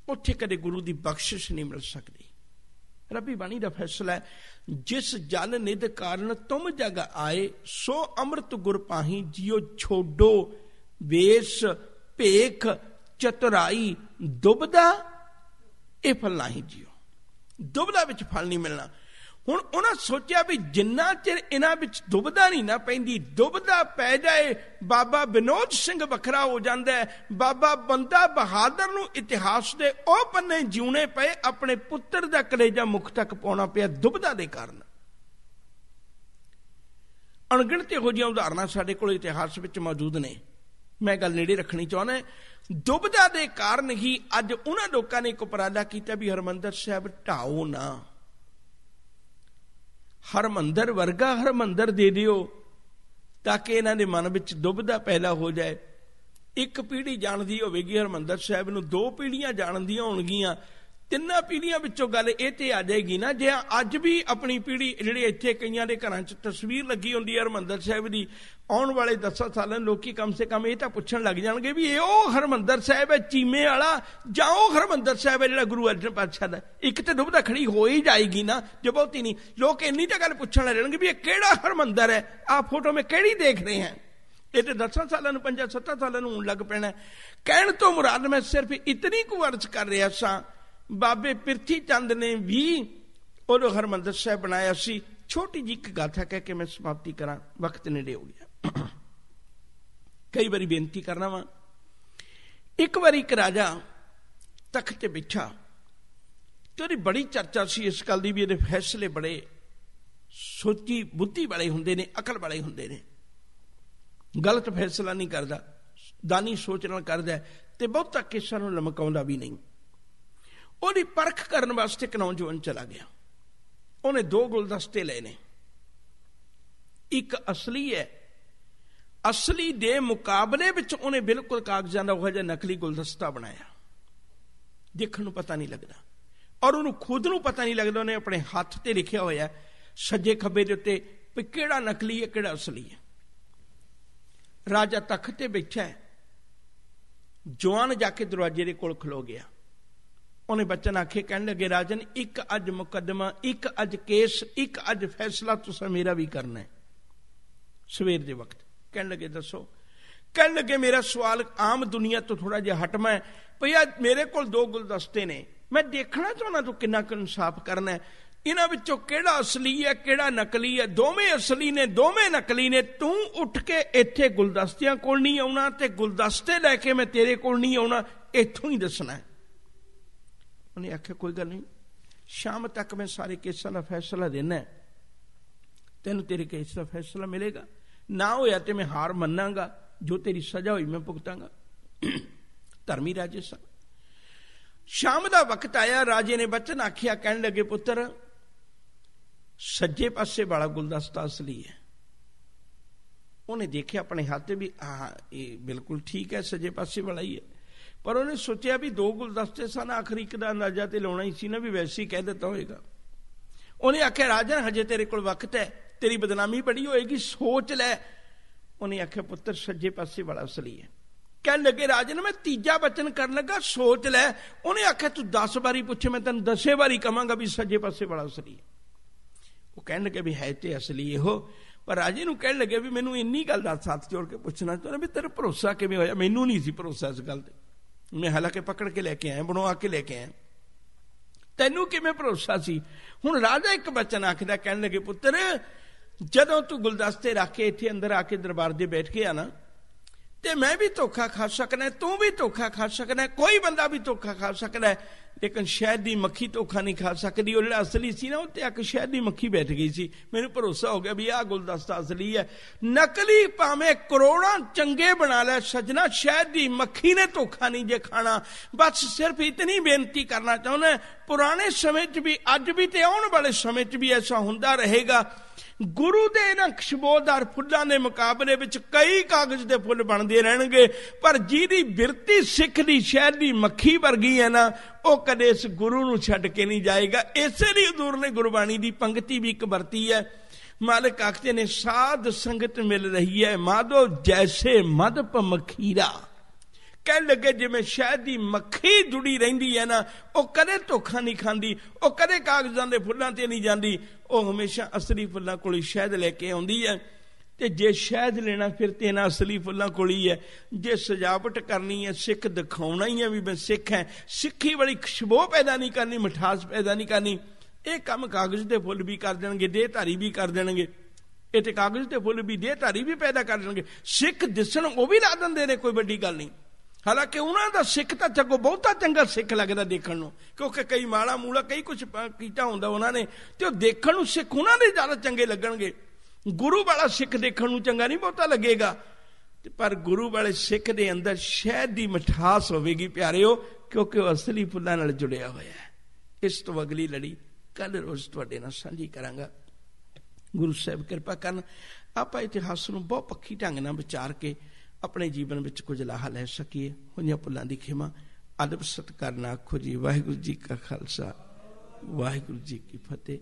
उत्थे कदे गुरु की बख्शिश नहीं मिल सकती। रब्बी बाणी का फैसला है, जिस जल निध कारण तुम जग आए, सो अमृत गुर पाही जियो छोडो वेश भेख चतुराई, दुबदा ये फल नहीं जियो, दुबदा विच फल नहीं मिलना। हुण उन्हां सोचा भी जिन्ना चिर इन्हां विच दुबदा नहीं ना पैंदी, दुबदा पै जाए बाबा विनोद सिंह वखरा हो जाता है, बाबा बंदा बहादुर नूं इतिहास दे ओ पन्ने जिउने पे, अपने पुत्र दा कलेजा मुख तक पाउणा पिया दुबदा दे कारण। अणगिणत इहो जिहियां उदाहरणां साडे कोल इतिहास विच मौजूद ने। मैं गल नेड़े रखनी चाहुंदा, दुबदा दे कारण ही अज उन्हां लोकां ने एक उपराला कीता भी हरमंदर साहिब ढाओ ना, हरमंदर वर्गा हरमंदर दे दिओ, ताकि इन्हां दे मन विच दुबदा पैदा हो जाए। एक पीढ़ी जानदी होवेगी हरमंदर साहिब नूं, दो पीढ़ियां जानदियां होणगियां, तिन्नां पीढ़ियां विचों गल इह ते आ जाएगी ना, जे अज भी अपनी पीढ़ी जिहड़ी इत्थे कईयां दे घरां च तस्वीर लगी हुंदी है हरमंदर साहिब दी, आउण वाले 10 सालां लोकी कम से कम ये तां पुछण लग जाणगे भी ये ओ हरमंदर साहिब है चीमे वाला, जां ओ हरमंदर साहिब है जिहड़ा गुरु अर्जन पातशाह दा। एक ते दुबदा खड़ी हो ही जाएगी ना, जो बहुती नहीं। लोग इन्नी तां गल पुछण लग जाणगे भी ये किहड़ा हरमंदर है, आ फोटो में किहड़ी देख रहे हैं। ये तो 10 सालां नूं 5-7 सालां नूं होण लग पैणा। कहण तो मुराद मैं सिर्फ इतनी को अर्ज कर रहा सां, बाबे पिरथी चंद ने भी उदों हरमंदर साहिब बनाया सी। छोटी जी एक गाथा कह के मैं समाप्ति करा, वक्त नेड़े हो गया। कई बारी बेनती करना वा, एक बारी एक राजा तख्त ते बैठा ਤੇ ਉਹਦੀ ਬੜੀ ਚਰਚਾ ਸੀ ਇਸ ਗੱਲ ਦੀ ਵੀ ਇਹਦੇ ਫੈਸਲੇ ਬੜੇ ਸੋਚੀ ਬੁੱਧੀ ਵਾਲੇ ਹੁੰਦੇ ਨੇ, ਅਕਲ ਵਾਲੇ ਹੁੰਦੇ ਨੇ, ਗਲਤ ਫੈਸਲਾ ਨਹੀਂ ਕਰਦਾ, ਦਾਨੀ ਸੋਚ ਨਾਲ ਕਰਦਾ, ਤੇ ਬਹੁਤਾ ਕੇਸਾਂ ਨੂੰ ਲਮਕਾਉਂਦਾ ਵੀ ਨਹੀਂ। ਉਹਦੀ ਪਰਖ ਕਰਨ ਵਾਸਤੇ ਇੱਕ ਨੌਜਵਾਨ ਚਲਾ ਗਿਆ। ਉਹਨੇ 2 ਗੁਲਦਸਤੇ ਲਏ ਨੇ, ਇੱਕ ਅਸਲੀ ਹੈ, ਅਸਲੀ ਦੇ ਮੁਕਾਬਲੇ ਵਿੱਚ ਉਹਨੇ ਬਿਲਕੁਲ ਕਾਗਜ਼ਾਂ ਦਾ ਉਹ ਜਿਹਾ ਨਕਲੀ ਗੁਲਦਸਤਾ ਬਣਾਇਆ, ਦੇਖਣ ਨੂੰ ਪਤਾ ਨਹੀਂ ਲੱਗਦਾ, ਔਰ ਉਹਨੂੰ ਖੁਦ ਨੂੰ ਪਤਾ ਨਹੀਂ ਲੱਗਦਾ। ਉਹਨੇ ਆਪਣੇ ਹੱਥ ਤੇ ਲਿਖਿਆ ਹੋਇਆ ਸੱਜੇ ਖੱਬੇ ਦੇ ਉੱਤੇ ਵੀ ਕਿਹੜਾ ਨਕਲੀ ਹੈ ਕਿਹੜਾ ਅਸਲੀ ਹੈ। ਰਾਜਾ ਤਖਤ ਤੇ ਬੈਠਾ ਹੈ, ਜਵਾਨ ਜਾ ਕੇ ਦਰਵਾਜ਼ੇ ਦੇ ਕੋਲ ਖਲੋ ਗਿਆ। ਉਹਨੇ ਬਚਨ ਆਖੇ, ਕਹਿਣ ਲੱਗੇ, ਰਾਜਨ, ਇੱਕ ਅੱਜ ਮੁਕੱਦਮਾ, ਇੱਕ ਅੱਜ ਕੇਸ, ਇੱਕ ਅੱਜ ਫੈਸਲਾ ਤੁਸੀਂ ਮੇਰਾ ਵੀ ਕਰਨਾ ਹੈ ਸਵੇਰ ਦੇ ਵਕਤ। ਕਹਿਣ ਲੱਗੇ, ਦੱਸੋ। ਕਹਿਣ ਲੱਗੇ, ਮੇਰਾ ਸਵਾਲ ਆਮ ਦੁਨੀਆ ਤੋਂ ਥੋੜਾ ਜਿਹਾ ਹਟਮਾ ਹੈ। ਭਈਆ ਮੇਰੇ ਕੋਲ 2 ਗੁਲਦਸਤੇ ਨੇ, ਮੈਂ ਦੇਖਣਾ ਚਾਹੁੰਦਾ ਤੂੰ ਕਿੰਨਾ ਕੁ ਇਨਸਾਫ ਕਰਨਾ ਹੈ, ਇਹਨਾਂ ਵਿੱਚੋਂ ਕਿਹੜਾ ਅਸਲੀ ਹੈ ਕਿਹੜਾ ਨਕਲੀ ਹੈ। ਦੋਵੇਂ ਅਸਲੀ ਨੇ, ਦੋਵੇਂ ਨਕਲੀ ਨੇ। ਤੂੰ ਉੱਠ ਕੇ ਇੱਥੇ ਗੁਲਦਸਤਿਆਂ ਕੋਲ ਨਹੀਂ ਆਉਣਾ ਤੇ ਗੁਲਦਸਤੇ ਲੈ ਕੇ ਮੈਂ ਤੇਰੇ ਕੋਲ ਨਹੀਂ ਆਉਣਾ, ਇੱਥੋਂ ਹੀ ਦੱਸਣਾ। ਉਹਨੇ ਆਖਿਆ, ਕੋਈ ਗੱਲ ਨਹੀਂ, ਸ਼ਾਮ ਤੱਕ ਮੈਂ ਸਾਰੇ ਕੇਸਾਂ ਦਾ ਫੈਸਲਾ ਦੇਣਾ, ਤੈਨੂੰ ਤੇਰੇ ਕੇਸ ਦਾ ਫੈਸਲਾ ਮਿਲੇਗਾ। ਨਾ ਹੋਇਆ ਤੇ ਮੈਂ ਹਾਰ ਮੰਨਾਂਗਾ, ਜੋ ਤੇਰੀ ਸਜ਼ਾ ਹੋਈ ਮੈਂ ਭੁਗਤਾਂਗਾ। ਧਰਮੀ ਰਾਜੇ ਸਨ। ਸ਼ਾਮ ਦਾ ਵਕਤ ਆਇਆ, ਰਾਜੇ ਨੇ ਬਚਨ ਆਖਿਆ, ਕਹਿਣ ਲੱਗੇ, ਪੁੱਤਰ, ਸੱਜੇ ਪਾਸੇ ਵਾਲਾ ਗੁਲਦਸਤਾ ਅਸਲੀ ਹੈ। ਉਹਨੇ ਦੇਖਿਆ ਆਪਣੇ ਹੱਥ ਤੇ ਵੀ ਹਾਂ ਇਹ ਬਿਲਕੁਲ ਠੀਕ ਹੈ, ਸੱਜੇ ਪਾਸੇ ਵਾਲਾ ਹੀ ਹੈ। ਪਰ ਉਹਨੇ ਸੋਚਿਆ ਵੀ 2 ਗੁਲਦਸਤੇ ਸਨ, ਆਖਰੀ ਇੱਕ ਦਾ ਅੰਦਾਜ਼ਾ ਤੇ ਲਾਉਣਾ ਹੀ ਸੀ ਨਾ, ਵੀ ਵੈਸੇ ਹੀ ਕਹਿ ਦਿੱਤਾ ਹੋਏਗਾ। ਉਹਨੇ ਆਖਿਆ, ਰਾਜਨ, ਹਜੇ ਤੇਰੇ ਕੋਲ ਵਕਤ ਹੈ, ਤੇਰੀ ਬਦਨਾਮੀ ਬੜੀ ਹੋਏਗੀ, ਸੋਚ ਲੈ। ਉਹਨੇ ਆਖਿਆ, ਪੁੱਤਰ, ਸੱਜੇ ਪਾਸੇ ਵਾਲਾ ਅਸਲੀ ਹੈ। ਕਹਿਣ ਲੱਗੇ, ਰਾਜਨ, ਮੈਂ ਤੀਜਾ ਬਚਨ ਕਰਨ ਲੱਗਾ, ਸੋਚ ਲੈ। ਉਹਨੇ ਆਖਿਆ, ਤੂੰ 10 ਵਾਰੀ ਪੁੱਛੇ, ਮੈਂ ਤੈਨੂੰ 10 ਵਾਰੀ ਕਵਾਂਗਾ ਵੀ ਸੱਜੇ ਪਾਸੇ ਵਾਲਾ ਅਸਲੀ ਹੈ। ਉਹ ਕਹਿਣ ਲੱਗੇ ਵੀ ਹੈ ਤੇ ਅਸਲੀ ਇਹੋ। ਪਰ ਰਾਜੇ ਨੂੰ ਕਹਿਣ ਲੱਗੇ ਵੀ ਮੈਨੂੰ ਇੰਨੀ ਗੱਲ ਦਾ ਹੱਥ ਜੋੜ ਕੇ ਪੁੱਛਣਾ ਚਾਹੁੰਦਾ ਵੀ ਤੇਰਾ ਭਰੋਸਾ ਕਿਵੇਂ ਹੋਇਆ। ਮੈਨੂੰ ਨਹੀਂ ਸੀ ਭਰੋਸਾ ਇਸ ਗੱਲ ਤੇ, ਮੈਂ ਹਾਲਾਂਕਿ ਪਕੜ ਕੇ ਲੈ ਕੇ ਆਇਆ, ਬਣਵਾ ਕੇ ਲੈ ਕੇ ਆਇਆ, ਤੈਨੂੰ ਕਿਵੇਂ ਭਰੋਸਾ ਸੀ। ਹੁਣ ਰਾਜਾ ਇੱਕ ਬਚਨ ਆਖਦਾ, ਕਹਿਣ ਲੱਗੇ, ਪੁੱਤਰ, ਜਦੋਂ ਤੂੰ ਗੁਲਦਸਤੇ ਰੱਖ ਕੇ ਇੱਥੇ ਅੰਦਰ ਆ ਕੇ ਦਰਬਾਰ ਦੇ ਬੈਠ ਕੇ ਆ ਨਾ, ਤੇ ਮੈਂ ਵੀ ਧੋਖਾ ਖਾ ਸਕਦਾ, ਤੂੰ ਵੀ ਧੋਖਾ ਖਾ ਸਕਦਾ, ਕੋਈ ਬੰਦਾ ਵੀ ਧੋਖਾ ਖਾ ਸਕਦਾ, ਲੇਕਿਨ ਸ਼ਹਿਦ ਦੀ ਮੱਖੀ ਧੋਖਾ ਨਹੀਂ ਖਾ ਸਕਦੀ। ਉਹ ਜਿਹੜਾ ਅਸਲੀ ਸੀ ਨਾ, ਉੱਤੇ ਇੱਕ ਸ਼ਹਿਦ ਦੀ ਮੱਖੀ ਬੈਠ ਗਈ ਸੀ। ਮੈਨੂੰ ਭਰੋਸਾ ਹੋ ਗਿਆ ਵੀ ਆਹ ਗੁਲਦਸਤਾ ਅਸਲੀ ਹੈ। ਨਕਲੀ ਭਾਵੇਂ ਕਰੋੜਾਂ ਚੰਗੇ ਬਣਾ ਲੈ ਸੱਜਣਾ, ਸ਼ਹਿਦ ਦੀ ਮੱਖੀ ਨੇ ਧੋਖਾ ਨਹੀਂ ਜੇ ਖਾਣਾ। ਬਸ ਸਿਰਫ ਇਤਨੀ ਬੇਨਤੀ ਕਰਨਾ ਚਾਹੁੰਦਾ, ਪੁਰਾਣੇ ਸਮੇਂ 'ਚ ਵੀ, ਅੱਜ ਵੀ, ਤੇ ਆਉਣ ਵਾਲੇ ਸਮੇਂ 'ਚ ਵੀ ਐਸਾ ਹੁੰਦਾ ਰਹੇਗਾ। ਗੁਰੂ ਦੇ ਇਹਨਾਂ ਖੁਸ਼ਬੋਦਾਰ ਫੁੱਲਾਂ ਦੇ ਮੁਕਾਬਲੇ ਵਿੱਚ ਕਈ ਕਾਗਜ਼ ਦੇ ਫੁੱਲ ਬਣਦੇ ਰਹਿਣਗੇ, ਪਰ ਜਿਹਦੀ ਬਿਰਤੀ ਸਿੱਖ ਦੀ ਸ਼ਹਿਦ ਦੀ ਮੱਖੀ ਵਰਗੀ ਹੈ ਨਾ, ਉਹ ਕਦੇ ਇਸ ਗੁਰੂ ਨੂੰ ਛੱਡ ਕੇ ਨਹੀਂ ਜਾਏਗਾ। ਇਸੇ ਲਈ ਹਜ਼ੂਰ ਨੇ ਗੁਰਬਾਣੀ ਦੀ ਪੰਕਤੀ ਵੀ ਇੱਕ ਵਰਤੀ ਹੈ। ਮਾਲਕ ਆਖਦੇ ਨੇ, ਸਾਧ ਸੰਗਤ ਮਿਲ ਰਹੀ ਹੈ ਮਾਧੋ ਜੈਸੇ ਮਧਪ ਮਖੀਰਾ। ਕਹਿਣ ਲੱਗੇ, ਜਿਵੇਂ ਸ਼ਹਿਦ ਦੀ ਮੱਖੀ ਜੁੜੀ ਰਹਿੰਦੀ ਹੈ ਨਾ, ਉਹ ਕਦੇ ਧੋਖਾ ਨਹੀਂ ਖਾਂਦੀ, ਉਹ ਕਦੇ ਕਾਗਜ਼ਾਂ ਦੇ ਫੁੱਲਾਂ ਤੇ ਨਹੀਂ ਜਾਂਦੀ, ਉਹ ਹਮੇਸ਼ਾ ਅਸਲੀ ਫੁੱਲਾਂ ਕੋਲ ਹੀ ਸ਼ਹਿਦ ਲੈ ਕੇ ਆਉਂਦੀ ਹੈ। ਤੇ ਜੇ ਸ਼ਹਿਦ ਲੈਣਾ ਫਿਰ ਤੇ ਇਹਨਾਂ ਅਸਲੀ ਫੁੱਲਾਂ ਕੋਲ ਹੀ ਹੈ। ਜੇ ਸਜਾਵਟ ਕਰਨੀ ਹੈ, ਸਿੱਖ ਦਿਖਾਉਣਾ ਹੀ ਹੈ ਵੀ ਮੈਂ ਸਿੱਖ ਹੈ, ਸਿੱਖੀ ਵਾਲੀ ਖੁਸ਼ਬੂ ਪੈਦਾ ਨਹੀਂ ਕਰਨੀ, ਮਿਠਾਸ ਪੈਦਾ ਨਹੀਂ ਕਰਨੀ, ਇਹ ਕੰਮ ਕਾਗਜ਼ ਦੇ ਫੁੱਲ ਵੀ ਕਰ ਦੇਣਗੇ, ਦੇਹਧਾਰੀ ਵੀ ਕਰ ਦੇਣਗੇ। ਇਹ ਤੇ ਕਾਗਜ਼ ਦੇ ਫੁੱਲ ਵੀ ਦੇਹਧਾਰੀ ਵੀ ਪੈਦਾ ਕਰ ਦੇਣਗੇ। ਸਿੱਖ ਦਿਸਣ ਉਹ ਵੀ ਲਾ ਦਿੰਦੇ ਨੇ, ਕੋਈ ਵੱਡੀ ਗੱਲ ਨਹੀਂ। ਹਾਲਾਂਕਿ ਉਹਨਾਂ ਦਾ ਸਿੱਖ ਤਾਂ ਸਗੋਂ ਬਹੁਤਾ ਚੰਗਾ ਸਿੱਖ ਲੱਗਦਾ ਦੇਖਣ ਨੂੰ, ਕਿਉਂਕਿ ਕਈ ਮਾੜਾ ਮੂਲਾ ਕਈ ਕੁਛ ਕੀਤਾ ਹੁੰਦਾ ਉਹਨਾਂ ਨੇ, ਤੇ ਉਹ ਦੇਖਣ ਨੂੰ ਸਿੱਖ ਉਹਨਾਂ ਦੇ ਜ਼ਿਆਦਾ ਚੰਗੇ ਲੱਗਣਗੇ। ਗੁਰੂ ਵਾਲਾ ਸਿੱਖ ਦੇਖਣ ਨੂੰ ਚੰਗਾ ਨਹੀਂ ਬਹੁਤਾ ਲੱਗੇਗਾ, ਪਰ ਗੁਰੂ ਵਾਲੇ ਸਿੱਖ ਦੇ ਅੰਦਰ ਸ਼ਹਿਦ ਦੀ ਮਿਠਾਸ ਹੋਵੇਗੀ ਪਿਆਰਿਓ, ਕਿਉਂਕਿ ਉਹ ਅਸਲੀ ਫੁੱਲਾਂ ਨਾਲ ਜੁੜਿਆ ਹੋਇਆ ਹੈ। ਇਸ ਤੋਂ ਅਗਲੀ ਲੜੀ ਕੱਲ ਰੋਜ਼ ਤੁਹਾਡੇ ਨਾਲ ਸਾਂਝੀ ਕਰਾਂਗਾ। ਗੁਰੂ ਸਾਹਿਬ ਕਿਰਪਾ ਕਰਨ, ਆਪਾਂ ਇਤਿਹਾਸ ਨੂੰ ਬਹੁਤ ਪੱਖੀ ਢੰਗ ਨਾਲ ਵਿਚਾਰ ਕੇ ਆਪਣੇ ਜੀਵਨ ਵਿੱਚ ਕੁਝ ਲਾਹਾ ਲੈ ਸਕੀਏ। ਹੋਈਆਂ ਭੁੱਲਾਂ ਦੀ ਖਿਮਾ, ਅਦਬ ਸਤਿਕਾਰ ਨਾਲ ਆਖੋ ਜੀ। ਵਾਹਿਗੁਰੂ ਜੀ ਕਾ ਖਾਲਸਾ, ਵਾਹਿਗੁਰੂ ਜੀ ਕੀ ਫਤਿਹ।